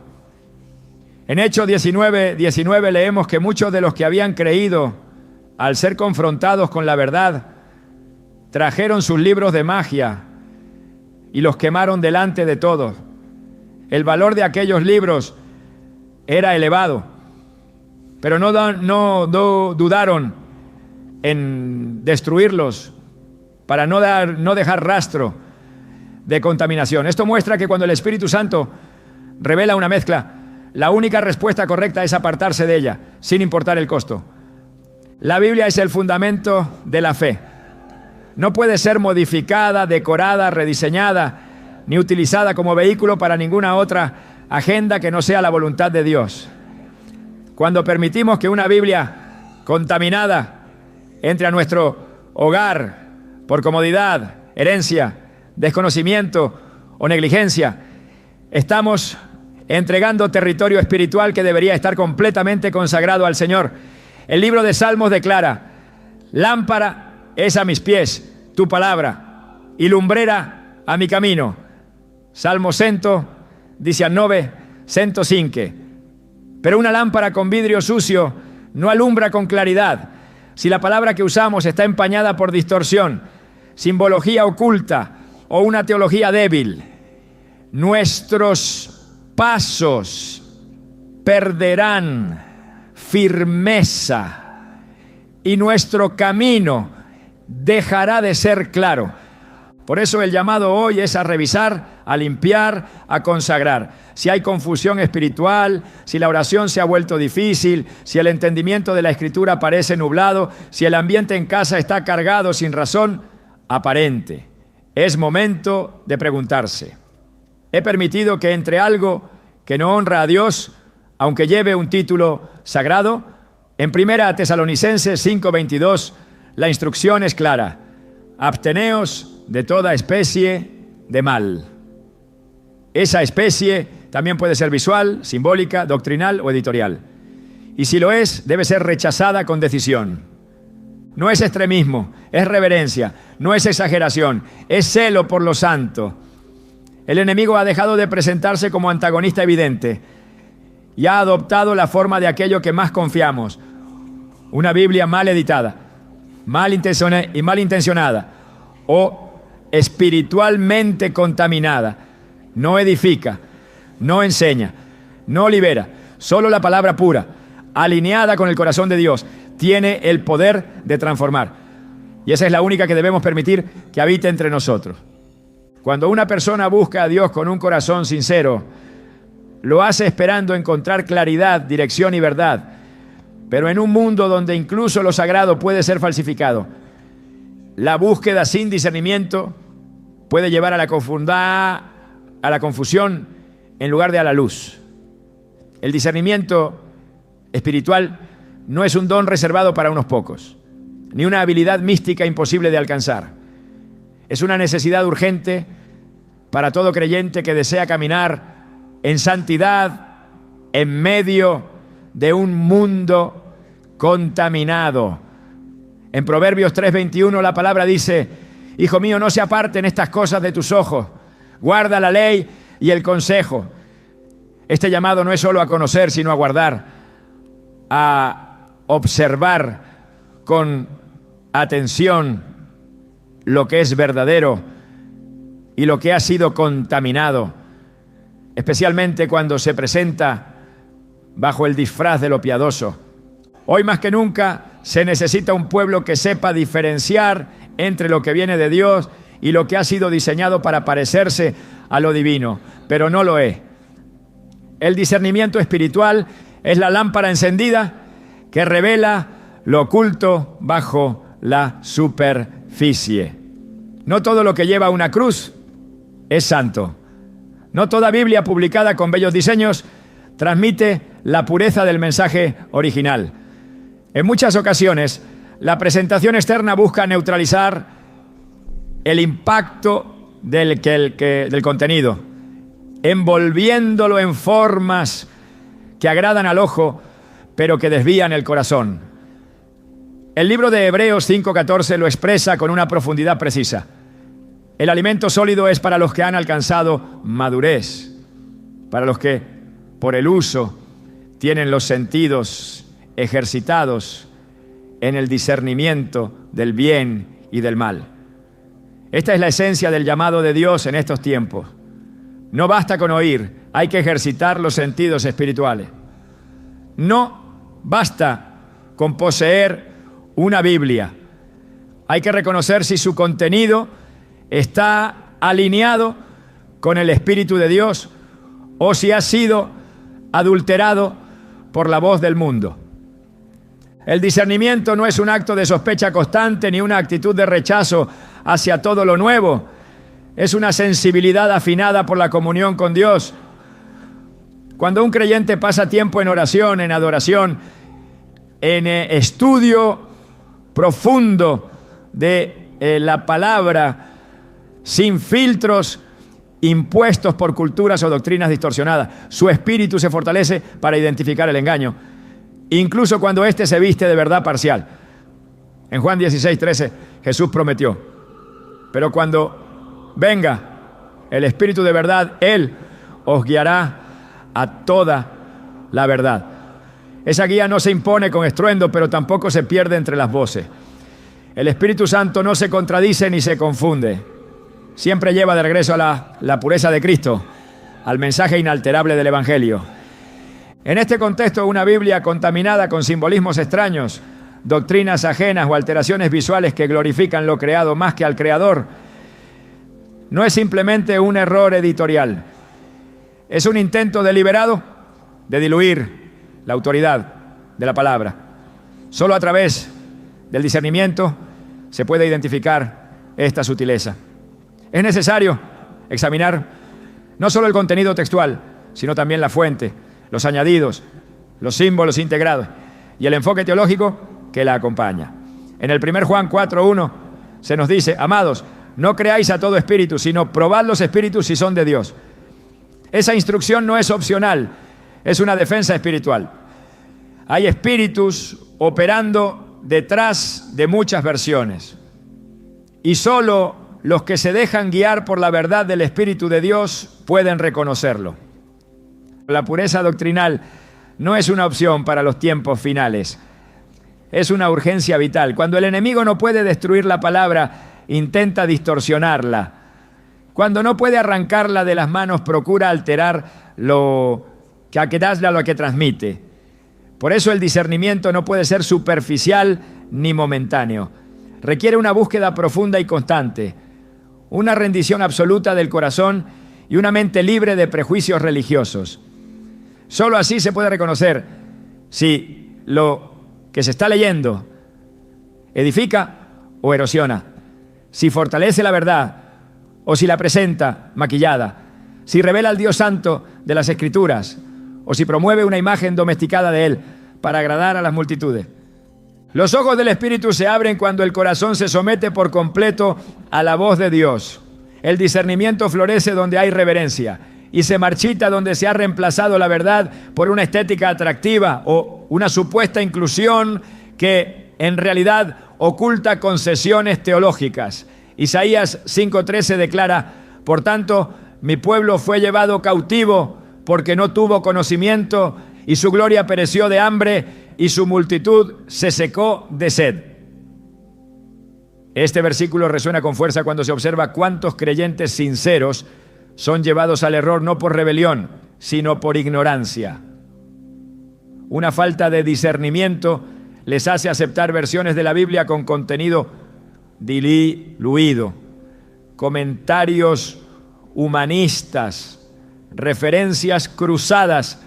En Hechos 19:19 leemos que muchos de los que habían creído, al ser confrontados con la verdad, trajeron sus libros de magia y los quemaron delante de todos. El valor de aquellos libros era elevado, pero no dudaron en destruirlos para no dejar rastro de contaminación. Esto muestra que cuando el Espíritu Santo revela una mezcla, la única respuesta correcta es apartarse de ella, sin importar el costo. La Biblia es el fundamento de la fe. No puede ser modificada, decorada, rediseñada, ni utilizada como vehículo para ninguna otra agenda que no sea la voluntad de Dios. Cuando permitimos que una Biblia contaminada entre a nuestro hogar por comodidad, herencia, desconocimiento o negligencia, estamos entregando territorio espiritual que debería estar completamente consagrado al Señor. El libro de Salmos declara: lámpara es a mis pies tu palabra y lumbrera a mi camino. Salmo 119, 105. Pero una lámpara con vidrio sucio no alumbra con claridad. Si la palabra que usamos está empañada por distorsión, simbología oculta o una teología débil, nuestros pasos perderán firmeza y nuestro camino dejará de ser claro. Por eso el llamado hoy es a revisar a limpiar, a consagrar. Si hay confusión espiritual, si la oración se ha vuelto difícil, si el entendimiento de la Escritura parece nublado, si el ambiente en casa está cargado sin razón aparente, es momento de preguntarse: ¿he permitido que entre algo que no honra a Dios, aunque lleve un título sagrado? En 1 Tesalonicenses 5:22, la instrucción es clara: absteneos de toda especie de mal. Esa especie también puede ser visual, simbólica, doctrinal o editorial. Y si lo es, debe ser rechazada con decisión. No es extremismo, es reverencia, no es exageración, es celo por lo santo. El enemigo ha dejado de presentarse como antagonista evidente y ha adoptado la forma de aquello que más confiamos: una Biblia mal editada, malintencionada o espiritualmente contaminada. No edifica, no enseña, no libera. Solo la palabra pura, alineada con el corazón de Dios, tiene el poder de transformar. Y esa es la única que debemos permitir que habite entre nosotros. Cuando una persona busca a Dios con un corazón sincero, lo hace esperando encontrar claridad, dirección y verdad. Pero en un mundo donde incluso lo sagrado puede ser falsificado, la búsqueda sin discernimiento puede llevar a la confusión en lugar de a la luz. El discernimiento espiritual no es un don reservado para unos pocos, ni una habilidad mística imposible de alcanzar. Es una necesidad urgente para todo creyente que desea caminar en santidad en medio de un mundo contaminado. En Proverbios 3:21 la palabra dice: hijo mío, no se aparten estas cosas de tus ojos, guarda la ley y el consejo. Este llamado no es solo a conocer, sino a guardar, a observar con atención lo que es verdadero y lo que ha sido contaminado, especialmente cuando se presenta bajo el disfraz de lo piadoso. Hoy más que nunca se necesita un pueblo que sepa diferenciar entre lo que viene de Dios y lo que ha sido diseñado para parecerse a lo divino, pero no lo es. El discernimiento espiritual es la lámpara encendida que revela lo oculto bajo la superficie. No todo lo que lleva una cruz es santo. No toda Biblia publicada con bellos diseños transmite la pureza del mensaje original. En muchas ocasiones, la presentación externa busca neutralizar el impacto del contenido, envolviéndolo en formas que agradan al ojo, pero que desvían el corazón. El libro de Hebreos 5:14 lo expresa con una profundidad precisa. El alimento sólido es para los que han alcanzado madurez, para los que, por el uso, tienen los sentidos ejercitados en el discernimiento del bien y del mal. Esta es la esencia del llamado de Dios en estos tiempos. No basta con oír, hay que ejercitar los sentidos espirituales. No basta con poseer una Biblia. Hay que reconocer si su contenido está alineado con el Espíritu de Dios o si ha sido adulterado por la voz del mundo. El discernimiento no es un acto de sospecha constante ni una actitud de rechazo hacia todo lo nuevo. Es una sensibilidad afinada por la comunión con Dios. Cuando un creyente pasa tiempo en oración, en adoración, en estudio profundo de la palabra, sin filtros impuestos por culturas o doctrinas distorsionadas, su espíritu se fortalece para identificar el engaño, incluso cuando éste se viste de verdad parcial. En Juan 16:13 Jesús prometió: pero cuando venga el Espíritu de verdad, Él os guiará a toda la verdad. Esa guía no se impone con estruendo, pero tampoco se pierde entre las voces. El Espíritu Santo no se contradice ni se confunde. Siempre lleva de regreso a la pureza de Cristo, al mensaje inalterable del Evangelio. En este contexto, una Biblia contaminada con simbolismos extraños, doctrinas ajenas o alteraciones visuales que glorifican lo creado más que al Creador, no es simplemente un error editorial. Es un intento deliberado de diluir la autoridad de la palabra. Solo a través del discernimiento se puede identificar esta sutileza. Es necesario examinar no solo el contenido textual, sino también la fuente, los añadidos, los símbolos integrados y el enfoque teológico que la acompaña. En el 1 Juan 4:1 se nos dice: amados, no creáis a todo espíritu, sino probad los espíritus si son de Dios. Esa instrucción no es opcional, es una defensa espiritual. Hay espíritus operando detrás de muchas versiones, y solo los que se dejan guiar por la verdad del Espíritu de Dios pueden reconocerlo. La pureza doctrinal no es una opción para los tiempos finales, es una urgencia vital. Cuando el enemigo no puede destruir la palabra, intenta distorsionarla. Cuando no puede arrancarla de las manos, procura alterar lo que transmite. Por eso el discernimiento no puede ser superficial ni momentáneo. Requiere una búsqueda profunda y constante, una rendición absoluta del corazón y una mente libre de prejuicios religiosos. Solo así se puede reconocer si lo que se está leyendo edifica o erosiona, si fortalece la verdad o si la presenta maquillada, si revela al Dios santo de las Escrituras o si promueve una imagen domesticada de Él para agradar a las multitudes. Los ojos del Espíritu se abren cuando el corazón se somete por completo a la voz de Dios. El discernimiento florece donde hay reverencia y se marchita donde se ha reemplazado la verdad por una estética atractiva o una supuesta inclusión que en realidad oculta concesiones teológicas. Isaías 5:13 declara: por tanto, mi pueblo fue llevado cautivo porque no tuvo conocimiento, y su gloria pereció de hambre, y su multitud se secó de sed. Este versículo resuena con fuerza cuando se observa cuántos creyentes sinceros son llevados al error no por rebelión, sino por ignorancia. Una falta de discernimiento les hace aceptar versiones de la Biblia con contenido diluido, comentarios humanistas, referencias cruzadas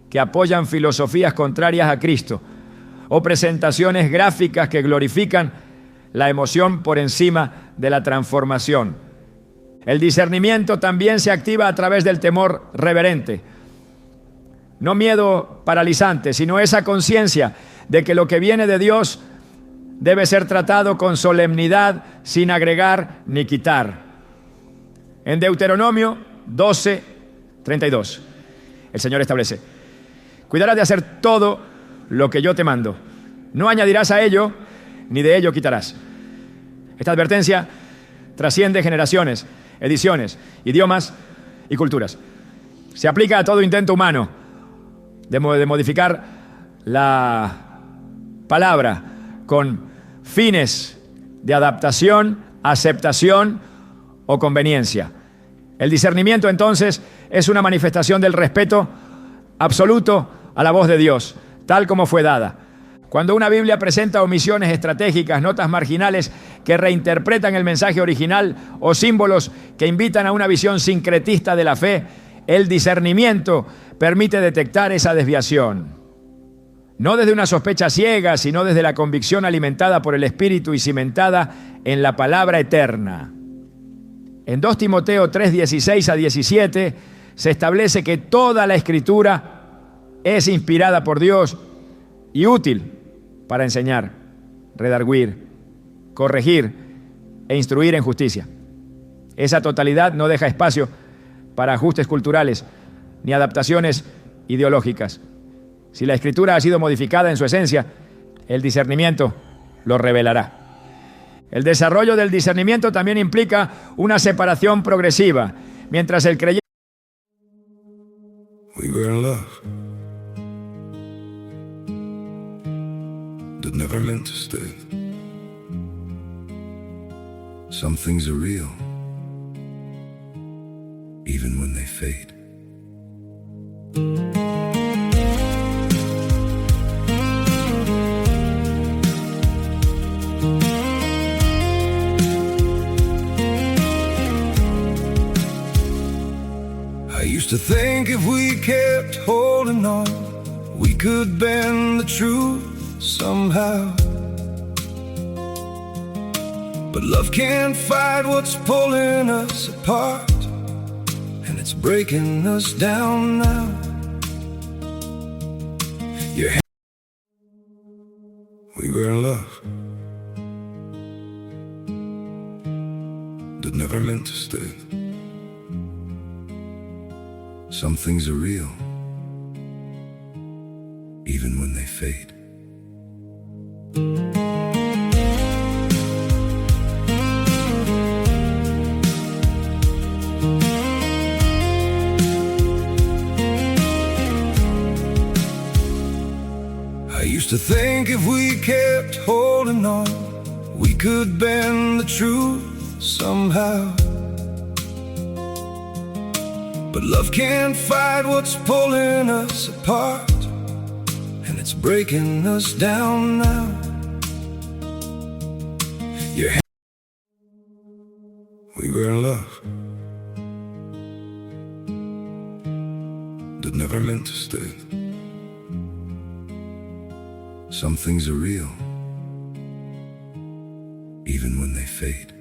que apoyan filosofías contrarias a Cristo, o presentaciones gráficas que glorifican la emoción por encima de la transformación. El discernimiento también se activa a través del temor reverente. No miedo paralizante, sino esa conciencia de que lo que viene de Dios debe ser tratado con solemnidad, sin agregar ni quitar. En Deuteronomio 12:32, el Señor establece: cuidarás de hacer todo lo que yo te mando. No añadirás a ello, ni de ello quitarás. Esta advertencia trasciende generaciones, ediciones, idiomas y culturas. Se aplica a todo intento humano de modificar la palabra con fines de adaptación, aceptación o conveniencia. El discernimiento, entonces, es una manifestación del respeto absoluto a la voz de Dios, tal como fue dada. Cuando una Biblia presenta omisiones estratégicas, notas marginales que reinterpretan el mensaje original o símbolos que invitan a una visión sincretista de la fe, el discernimiento permite detectar esa desviación. No desde una sospecha ciega, sino desde la convicción alimentada por el Espíritu y cimentada en la palabra eterna. En 2 Timoteo 3:16-17 se establece que toda la Escritura es inspirada por Dios y útil para enseñar, redarguir, corregir e instruir en justicia. Esa totalidad no deja espacio para ajustes culturales ni adaptaciones ideológicas. Si la Escritura ha sido modificada en su esencia, el discernimiento lo revelará. El desarrollo del discernimiento también implica una separación progresiva, mientras el creyente... We were in love that never meant to stay. Some things are real, even when they fade. used to think if we kept holding on, we could bend the truth somehow. But love can't fight what's pulling us apart, and it's breaking us down now. We were in love that never meant to stay. Some things are real, even when they fade. I used to think if we kept holding on, we could bend the truth somehow. But love can't fight what's pulling us apart, and it's breaking us down now. We were in love that never meant to stay. Some things are real, even when they fade.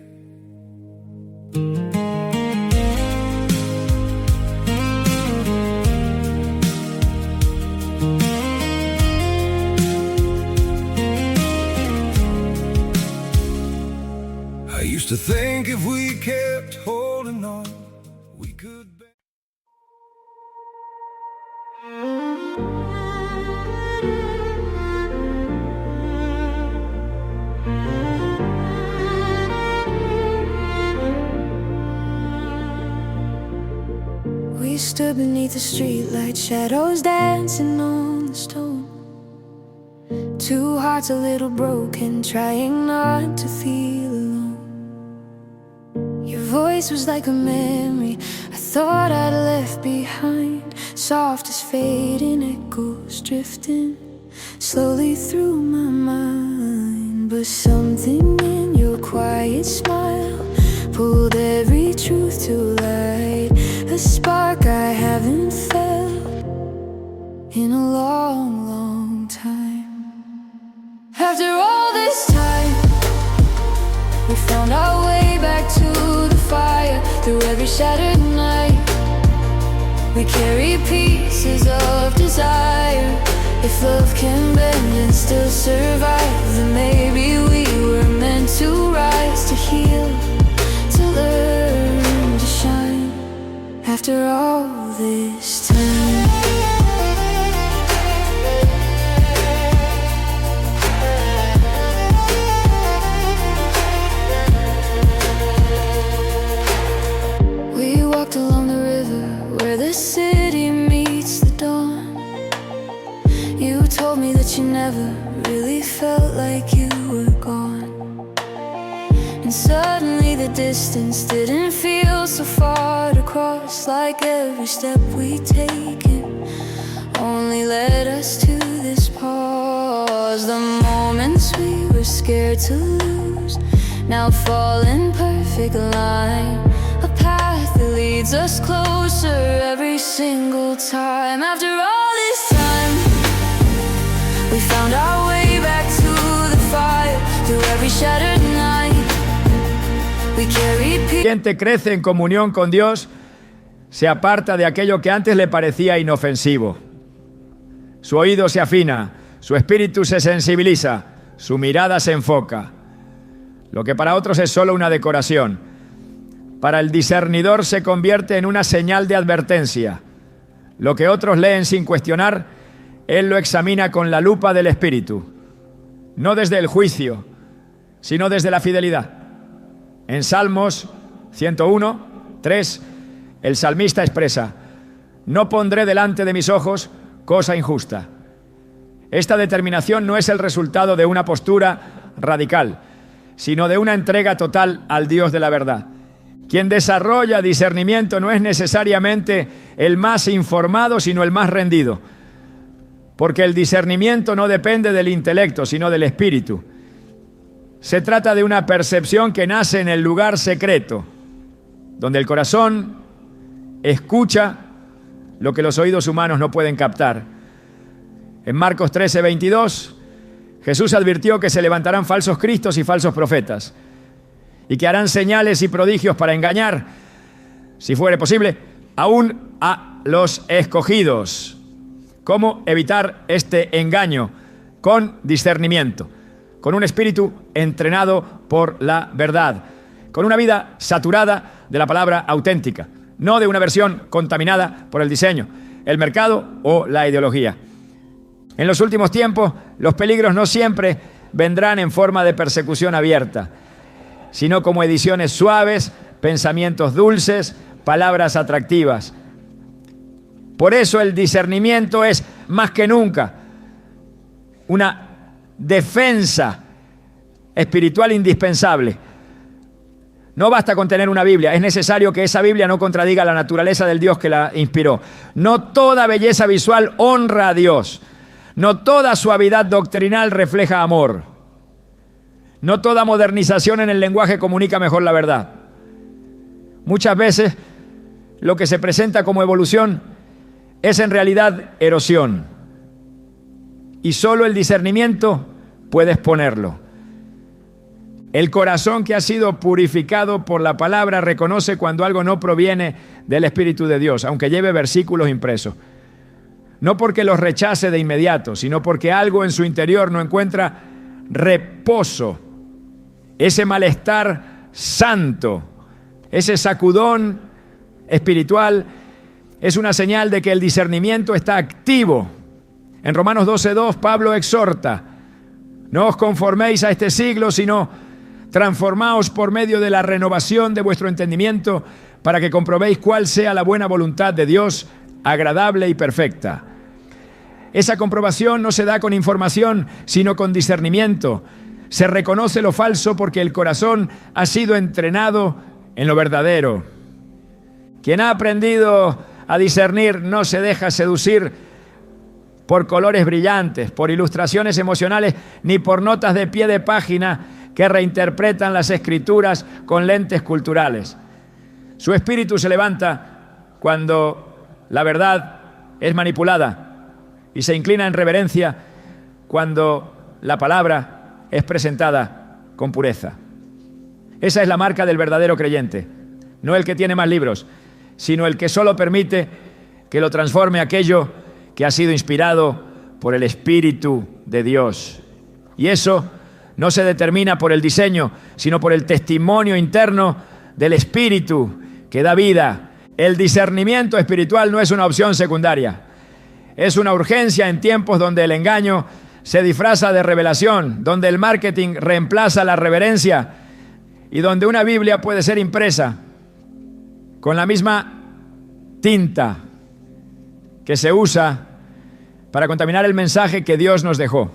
I used to think if we kept holding on, we could. We stood beneath the streetlight, shadows dancing on the stone. Two hearts a little broken, trying not to feel alone. Your voice was like a memory I thought I'd left behind, soft as fading echoes drifting slowly through my mind. But something in your quiet smile pulled every truth to light, a spark I haven't felt in a long, long time. After all this time, we found our way back to the fire. Through every shattered night, we carry pieces of desire. If love can bend and still survive, then maybe we were meant to rise, to heal, to learn to shine. After all this time, we walked along the river where the city meets the dawn. You told me that you never really felt like you were gone. And suddenly the distance didn't feel so far to cross, like every step we'd taken only led us to this pause. The moments we were scared to lose now fall in perfect line, a path that leads us closer every single time. After all this time, we found our way back to the fire. Through every shattered night, we carried peace. Quien te crece en comunión con Dios se aparta de aquello que antes le parecía inofensivo. Su oído se afina, su espíritu se sensibiliza, su mirada se enfoca. Lo que para otros es solo una decoración, para el discernidor se convierte en una señal de advertencia. Lo que otros leen sin cuestionar, él lo examina con la lupa del espíritu, no desde el juicio, sino desde la fidelidad. En Salmos 101, 3, el salmista expresa: no pondré delante de mis ojos cosa injusta. Esta determinación no es el resultado de una postura radical, sino de una entrega total al Dios de la verdad. Quien desarrolla discernimiento no es necesariamente el más informado, sino el más rendido, porque el discernimiento no depende del intelecto, sino del espíritu. Se trata de una percepción que nace en el lugar secreto, donde el corazón escucha lo que los oídos humanos no pueden captar. En Marcos 13:22, Jesús advirtió que se levantarán falsos cristos y falsos profetas, y que harán señales y prodigios para engañar, si fuere posible, aún a los escogidos. ¿Cómo evitar este engaño? Con discernimiento, con un espíritu entrenado por la verdad, con una vida saturada de la palabra auténtica, no de una versión contaminada por el diseño, el mercado o la ideología. En los últimos tiempos, los peligros no siempre vendrán en forma de persecución abierta, sino como ediciones suaves, pensamientos dulces, palabras atractivas. Por eso el discernimiento es más que nunca una defensa espiritual indispensable. No basta con tener una Biblia, es necesario que esa Biblia no contradiga la naturaleza del Dios que la inspiró. No toda belleza visual honra a Dios. No toda suavidad doctrinal refleja amor. No toda modernización en el lenguaje comunica mejor la verdad. Muchas veces lo que se presenta como evolución es en realidad erosión. Y solo el discernimiento puede exponerlo. El corazón que ha sido purificado por la palabra reconoce cuando algo no proviene del Espíritu de Dios, aunque lleve versículos impresos. No porque los rechace de inmediato, sino porque algo en su interior no encuentra reposo. Ese malestar santo, ese sacudón espiritual, es una señal de que el discernimiento está activo. En Romanos 12:2, Pablo exhorta: no os conforméis a este siglo, sino transformaos por medio de la renovación de vuestro entendimiento, para que comprobéis cuál sea la buena voluntad de Dios, agradable y perfecta. Esa comprobación no se da con información, sino con discernimiento. Se reconoce lo falso porque el corazón ha sido entrenado en lo verdadero. Quien ha aprendido a discernir no se deja seducir por colores brillantes, por ilustraciones emocionales, ni por notas de pie de página que reinterpretan las escrituras con lentes culturales. Su espíritu se levanta cuando la verdad es manipulada y se inclina en reverencia cuando la palabra es presentada con pureza. Esa es la marca del verdadero creyente, no el que tiene más libros, sino el que solo permite que lo transforme aquello que ha sido inspirado por el Espíritu de Dios. Y eso no se determina por el diseño, sino por el testimonio interno del Espíritu que da vida. El discernimiento espiritual no es una opción secundaria. Es una urgencia en tiempos donde el engaño se disfraza de revelación, donde el marketing reemplaza la reverencia y donde una Biblia puede ser impresa con la misma tinta que se usa para contaminar el mensaje que Dios nos dejó.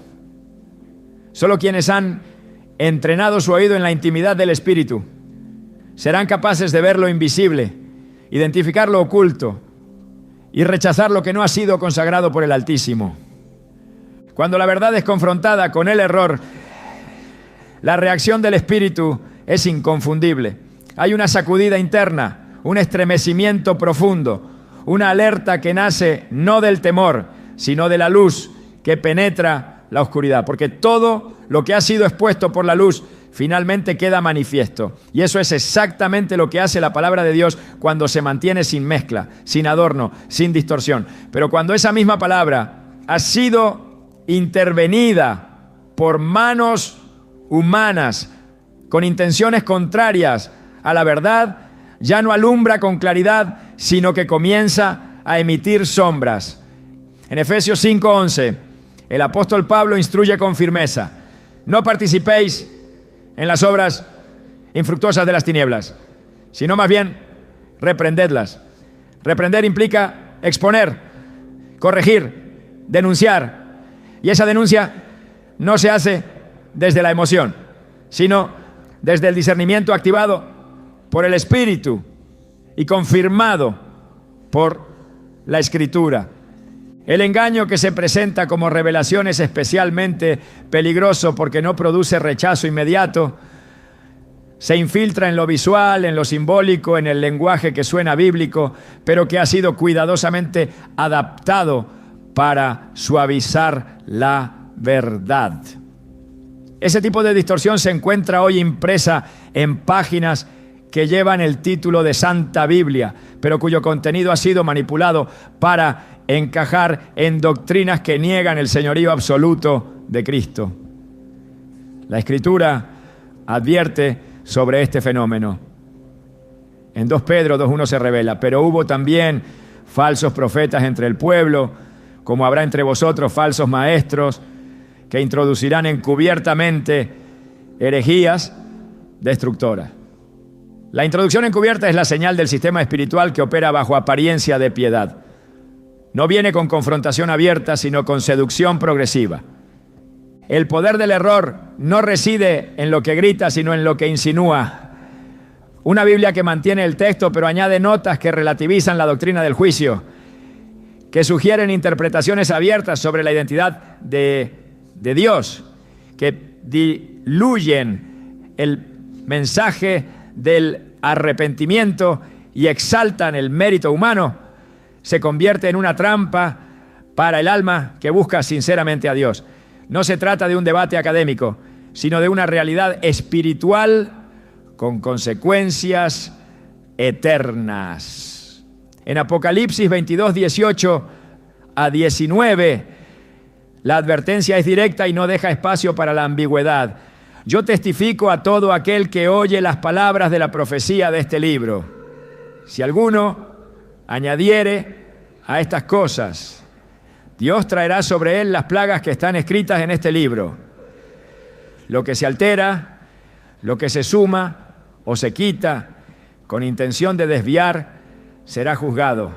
Solo quienes han entrenado su oído en la intimidad del Espíritu serán capaces de ver lo invisible, identificar lo oculto y rechazar lo que no ha sido consagrado por el Altísimo. Cuando la verdad es confrontada con el error, la reacción del Espíritu es inconfundible. Hay una sacudida interna, un estremecimiento profundo, una alerta que nace no del temor, sino de la luz que penetra la oscuridad, porque todo lo que ha sido expuesto por la luz finalmente queda manifiesto. Y eso es exactamente lo que hace la palabra de Dios cuando se mantiene sin mezcla, sin adorno, sin distorsión. Pero cuando esa misma palabra ha sido intervenida por manos humanas con intenciones contrarias a la verdad, ya no alumbra con claridad, sino que comienza a emitir sombras. En Efesios 5:11, el apóstol Pablo instruye con firmeza: no participéis en las obras infructuosas de las tinieblas, sino más bien reprendedlas. Reprender implica exponer, corregir, denunciar. Y esa denuncia no se hace desde la emoción, sino desde el discernimiento activado por el Espíritu y confirmado por la Escritura. El engaño que se presenta como revelación es especialmente peligroso porque no produce rechazo inmediato, se infiltra en lo visual, en lo simbólico, en el lenguaje que suena bíblico, pero que ha sido cuidadosamente adaptado para suavizar la verdad. Ese tipo de distorsión se encuentra hoy impresa en páginas que llevan el título de Santa Biblia, pero cuyo contenido ha sido manipulado para encajar en doctrinas que niegan el señorío absoluto de Cristo. La Escritura advierte sobre este fenómeno. En 2 Pedro 2:1 se revela: pero hubo también falsos profetas entre el pueblo, como habrá entre vosotros falsos maestros, que introducirán encubiertamente herejías destructoras. La introducción encubierta es la señal del sistema espiritual que opera bajo apariencia de piedad. No viene con confrontación abierta, sino con seducción progresiva. El poder del error no reside en lo que grita, sino en lo que insinúa. Una Biblia que mantiene el texto, pero añade notas que relativizan la doctrina del juicio, que sugieren interpretaciones abiertas sobre la identidad de Dios, que diluyen el mensaje del arrepentimiento y exaltan el mérito humano, se convierte en una trampa para el alma que busca sinceramente a Dios. No se trata de un debate académico, sino de una realidad espiritual con consecuencias eternas. En Apocalipsis 22, 18 a 19, la advertencia es directa y no deja espacio para la ambigüedad. Yo testifico a todo aquel que oye las palabras de la profecía de este libro. Si alguno añadiere a estas cosas, Dios traerá sobre él las plagas que están escritas en este libro. Lo que se altera, lo que se suma o se quita con intención de desviar, será juzgado.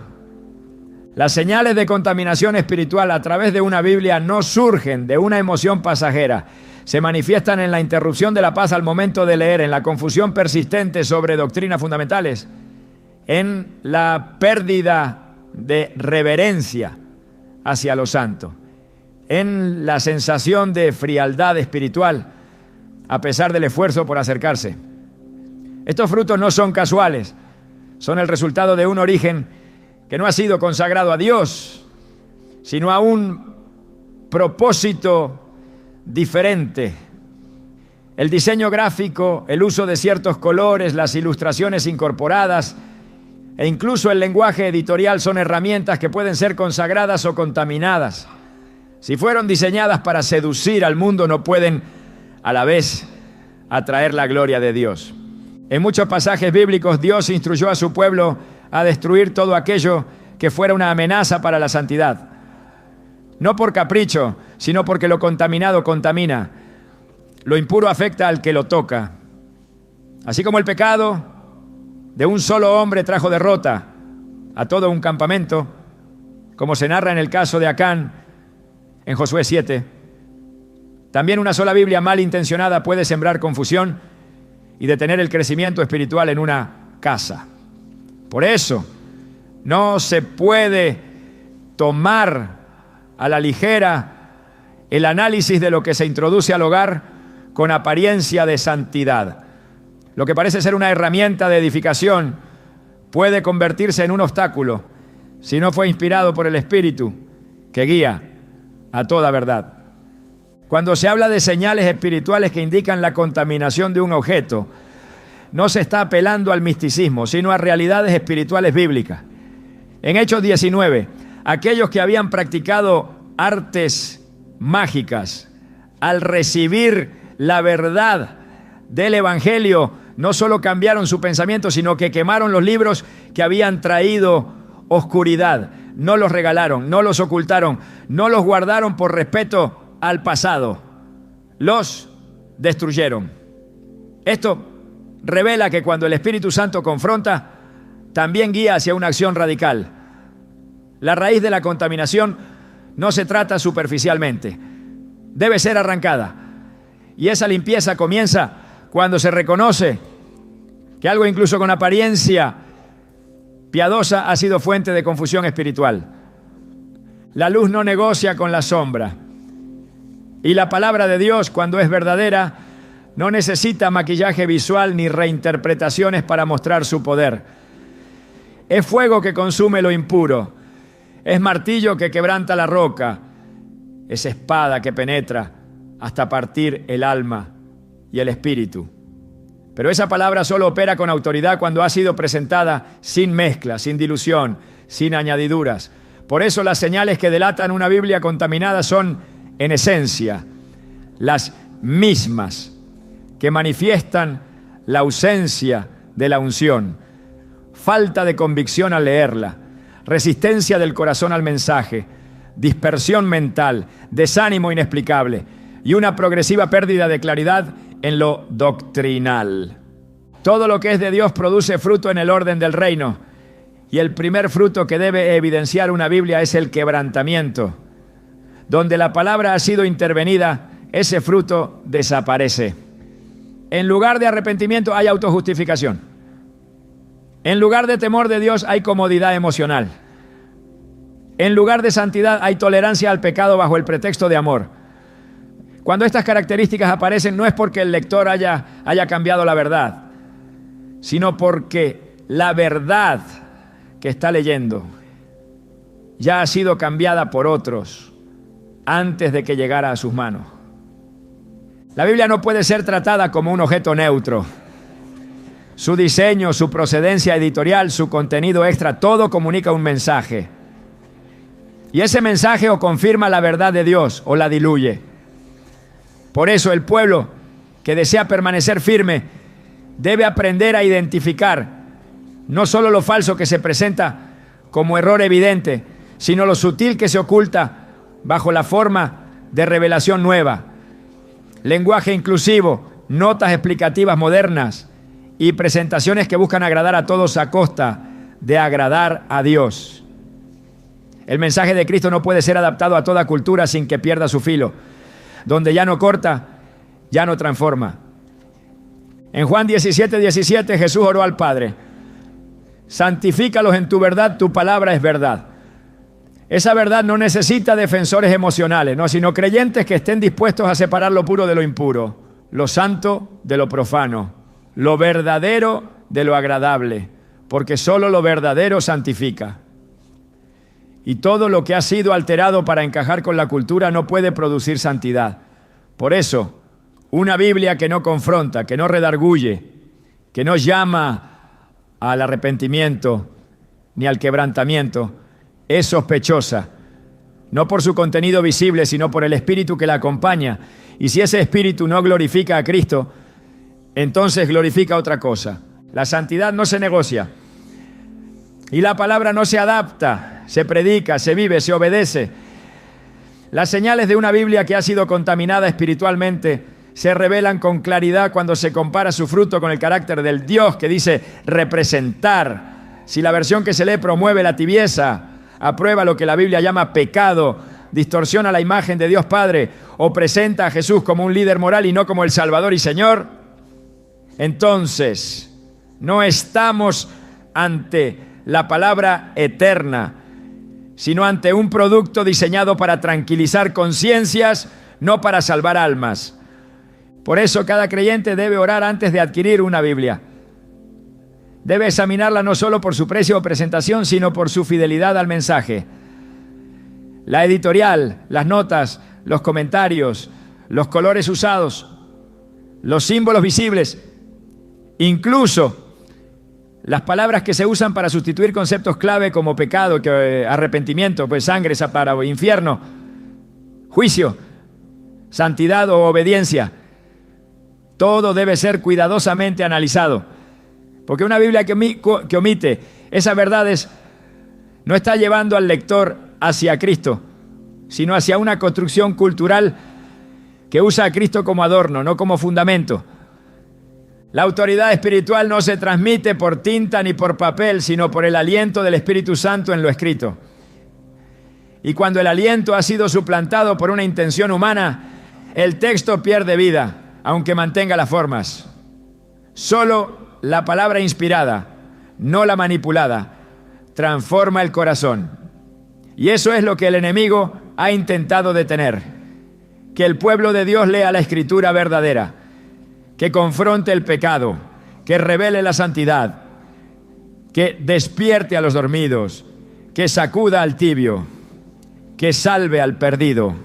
Las señales de contaminación espiritual a través de una Biblia no surgen de una emoción pasajera. Se manifiestan en la interrupción de la paz al momento de leer, en la confusión persistente sobre doctrinas fundamentales, en la pérdida de reverencia hacia lo santo, en la sensación de frialdad espiritual, a pesar del esfuerzo por acercarse. Estos frutos no son casuales, son el resultado de un origen que no ha sido consagrado a Dios, sino a un propósito diferente. El diseño gráfico, el uso de ciertos colores, las ilustraciones incorporadas e incluso el lenguaje editorial son herramientas que pueden ser consagradas o contaminadas. Si fueron diseñadas para seducir al mundo, no pueden a la vez atraer la gloria de Dios. En muchos pasajes bíblicos, Dios instruyó a su pueblo a destruir todo aquello que fuera una amenaza para la santidad. No por capricho, sino porque lo contaminado contamina. Lo impuro afecta al que lo toca. Así como el pecado de un solo hombre trajo derrota a todo un campamento, como se narra en el caso de Acán en Josué 7, también una sola Biblia malintencionada puede sembrar confusión y detener el crecimiento espiritual en una casa. Por eso, no se puede tomar a la ligera el análisis de lo que se introduce al hogar con apariencia de santidad. Lo que parece ser una herramienta de edificación puede convertirse en un obstáculo si no fue inspirado por el Espíritu que guía a toda verdad. Cuando se habla de señales espirituales que indican la contaminación de un objeto, no se está apelando al misticismo, sino a realidades espirituales bíblicas. En Hechos 19, aquellos que habían practicado artes mágicas, al recibir la verdad del Evangelio, no solo cambiaron su pensamiento, sino que quemaron los libros que habían traído oscuridad. No los regalaron, no los ocultaron, no los guardaron por respeto al pasado. Los destruyeron. Esto revela que cuando el Espíritu Santo confronta, también guía hacia una acción radical. La raíz de la contaminación no se trata superficialmente. Debe ser arrancada. Y esa limpieza comienza cuando se reconoce que algo incluso con apariencia piadosa ha sido fuente de confusión espiritual. La luz no negocia con la sombra. Y la palabra de Dios, cuando es verdadera, No necesita maquillaje visual ni reinterpretaciones para mostrar su poder. Es fuego que consume lo impuro. Es martillo que quebranta la roca. Es espada que penetra hasta partir el alma y el espíritu. Pero esa palabra solo opera con autoridad cuando ha sido presentada sin mezcla, sin dilución, sin añadiduras. Por eso las señales que delatan una Biblia contaminada son, en esencia, las mismas que manifiestan la ausencia de la unción, falta de convicción al leerla, resistencia del corazón al mensaje, dispersión mental, desánimo inexplicable y una progresiva pérdida de claridad en lo doctrinal. Todo lo que es de Dios produce fruto en el orden del reino, y el primer fruto que debe evidenciar una Biblia es el quebrantamiento. Donde la palabra ha sido intervenida, ese fruto desaparece. En lugar de arrepentimiento hay autojustificación. En lugar de temor de Dios hay comodidad emocional. En lugar de santidad hay tolerancia al pecado bajo el pretexto de amor. Cuando estas características aparecen no es porque el lector haya cambiado la verdad, sino porque la verdad que está leyendo ya ha sido cambiada por otros antes de que llegara a sus manos. La Biblia no puede ser tratada como un objeto neutro. Su diseño, su procedencia editorial, su contenido extra, todo comunica un mensaje. Y ese mensaje o confirma la verdad de Dios o la diluye. Por eso el pueblo que desea permanecer firme debe aprender a identificar no solo lo falso que se presenta como error evidente, sino lo sutil que se oculta bajo la forma de revelación nueva. Lenguaje inclusivo, notas explicativas modernas y presentaciones que buscan agradar a todos a costa de agradar a Dios. El mensaje de Cristo no puede ser adaptado a toda cultura sin que pierda su filo. Donde ya no corta, ya no transforma. En Juan 17:17 Jesús oró al Padre: santifícalos en tu verdad, tu palabra es verdad. Esa verdad no necesita defensores emocionales, no, sino creyentes que estén dispuestos a separar lo puro de lo impuro, lo santo de lo profano, lo verdadero de lo agradable, porque solo lo verdadero santifica. Y todo lo que ha sido alterado para encajar con la cultura no puede producir santidad. Por eso, una Biblia que no confronta, que no redarguye, que no llama al arrepentimiento ni al quebrantamiento, es sospechosa, no por su contenido visible, sino por el espíritu que la acompaña. Y si ese espíritu no glorifica a Cristo, entonces glorifica otra cosa. La santidad no se negocia. Y la palabra no se adapta, se predica, se vive, se obedece. Las señales de una Biblia que ha sido contaminada espiritualmente se revelan con claridad cuando se compara su fruto con el carácter del Dios que dice representar. Si la versión que se lee promueve la tibieza, aprueba lo que la Biblia llama pecado, distorsiona la imagen de Dios Padre o presenta a Jesús como un líder moral y no como el Salvador y Señor, entonces no estamos ante la palabra eterna, sino ante un producto diseñado para tranquilizar conciencias, no para salvar almas. Por eso cada creyente debe orar antes de adquirir una Biblia. Debe examinarla no solo por su precio o presentación, sino por su fidelidad al mensaje. La editorial, las notas, los comentarios, los colores usados, los símbolos visibles, incluso las palabras que se usan para sustituir conceptos clave como pecado, arrepentimiento, pues sangre, para infierno, juicio, santidad o obediencia. Todo debe ser cuidadosamente analizado. Porque una Biblia que omite esas verdades no está llevando al lector hacia Cristo, sino hacia una construcción cultural que usa a Cristo como adorno, no como fundamento. La autoridad espiritual no se transmite por tinta ni por papel, sino por el aliento del Espíritu Santo en lo escrito. Y cuando el aliento ha sido suplantado por una intención humana, el texto pierde vida, aunque mantenga las formas. Solo la palabra inspirada, no la manipulada, transforma el corazón. Y eso es lo que el enemigo ha intentado detener. Que el pueblo de Dios lea la Escritura verdadera. que confronte el pecado, que revele la santidad, que despierte a los dormidos, que sacuda al tibio, que salve al perdido.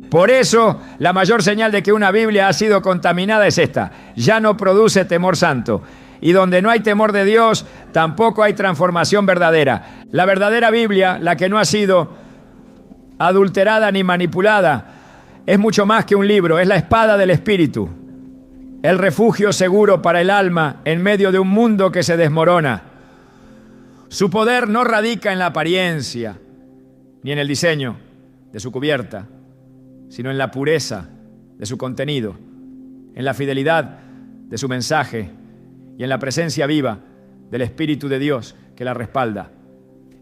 Por eso, la mayor señal de que una Biblia ha sido contaminada es esta: ya no produce temor santo. Y donde no hay temor de Dios, tampoco hay transformación verdadera. La verdadera Biblia, la que no ha sido adulterada ni manipulada, es mucho más que un libro, es la espada del Espíritu, el refugio seguro para el alma en medio de un mundo que se desmorona. Su poder no radica en la apariencia, ni en el diseño de su cubierta, sino en la pureza de su contenido, en la fidelidad de su mensaje y en la presencia viva del Espíritu de Dios que la respalda.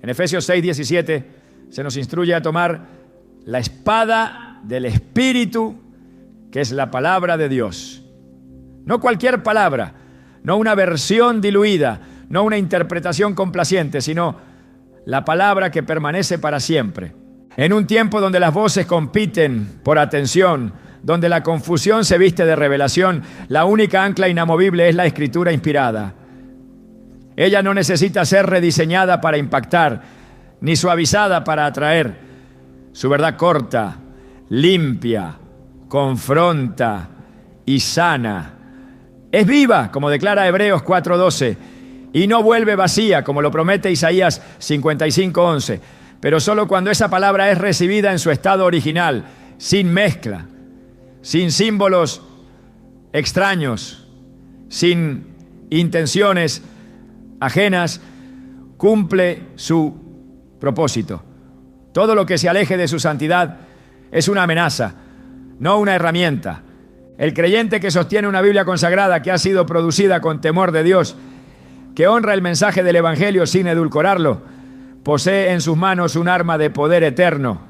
En Efesios 6:17 se nos instruye a tomar la espada del Espíritu, que es la palabra de Dios. No cualquier palabra, no una versión diluida, no una interpretación complaciente, sino la palabra que permanece para siempre. En un tiempo donde las voces compiten por atención, donde la confusión se viste de revelación, la única ancla inamovible es la Escritura inspirada. Ella no necesita ser rediseñada para impactar, ni suavizada para atraer. Su verdad corta, limpia, confronta y sana. Es viva, como declara Hebreos 4:12, y no vuelve vacía, como lo promete Isaías 55:11, pero solo cuando esa palabra es recibida en su estado original, sin mezcla, sin símbolos extraños, sin intenciones ajenas, cumple su propósito. Todo lo que se aleje de su santidad es una amenaza, no una herramienta. El creyente que sostiene una Biblia consagrada que ha sido producida con temor de Dios, que honra el mensaje del Evangelio sin edulcorarlo, posee en sus manos un arma de poder eterno.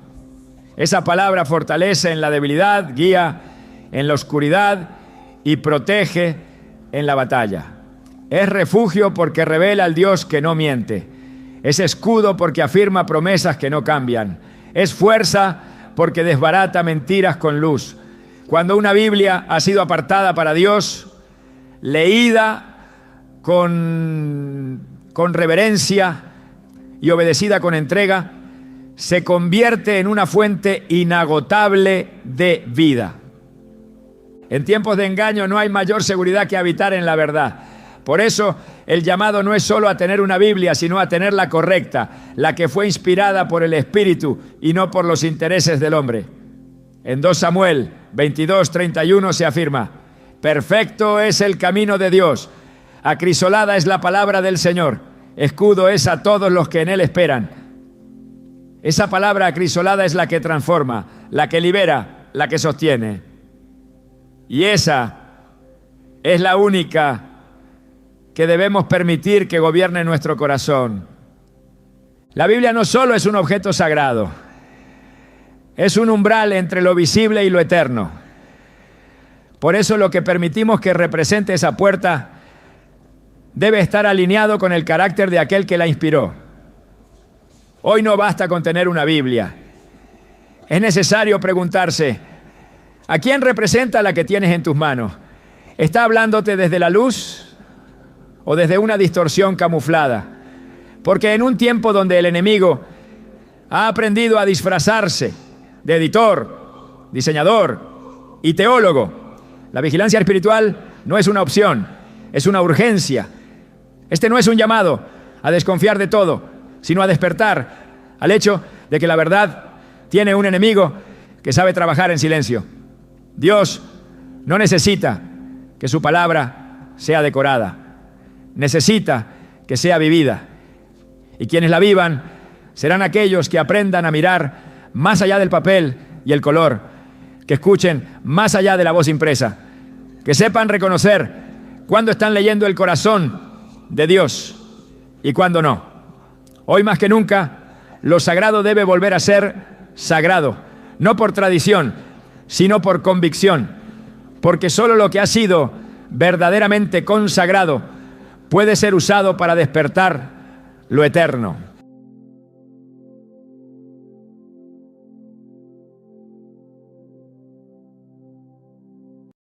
Esa palabra fortalece en la debilidad, guía en la oscuridad y protege en la batalla. Es refugio porque revela al Dios que no miente. Es escudo porque afirma promesas que no cambian. Es fuerza porque desbarata mentiras con luz. Cuando una Biblia ha sido apartada para Dios, leída con reverencia y obedecida con entrega, se convierte en una fuente inagotable de vida. En tiempos de engaño no hay mayor seguridad que habitar en la verdad. Por eso el llamado no es solo a tener una Biblia, sino a tener la correcta, la que fue inspirada por el Espíritu y no por los intereses del hombre. En 2 Samuel 22:31 se afirma: perfecto es el camino de Dios, acrisolada es la palabra del Señor, escudo es a todos los que en Él esperan. Esa palabra acrisolada es la que transforma, la que libera, la que sostiene. Y esa es la única que debemos permitir que gobierne nuestro corazón. La Biblia no solo es un objeto sagrado, es un umbral entre lo visible y lo eterno. Por eso lo que permitimos que represente esa puerta debe estar alineado con el carácter de aquel que la inspiró. Hoy no basta con tener una Biblia. Es necesario preguntarse: ¿a quién representa la que tienes en tus manos? ¿Está hablándote desde la luz o desde una distorsión camuflada? Porque en un tiempo donde el enemigo ha aprendido a disfrazarse de editor, diseñador y teólogo, la vigilancia espiritual no es una opción, es una urgencia. Este no es un llamado a desconfiar de todo, sino a despertar al hecho de que la verdad tiene un enemigo que sabe trabajar en silencio. Dios no necesita que su palabra sea decorada, necesita que sea vivida. Y quienes la vivan serán aquellos que aprendan a mirar más allá del papel y el color, que escuchen más allá de la voz impresa, que sepan reconocer cuándo están leyendo el corazón de Dios y cuándo no. Hoy más que nunca, lo sagrado debe volver a ser sagrado, no por tradición, sino por convicción, porque solo lo que ha sido verdaderamente consagrado puede ser usado para despertar lo eterno.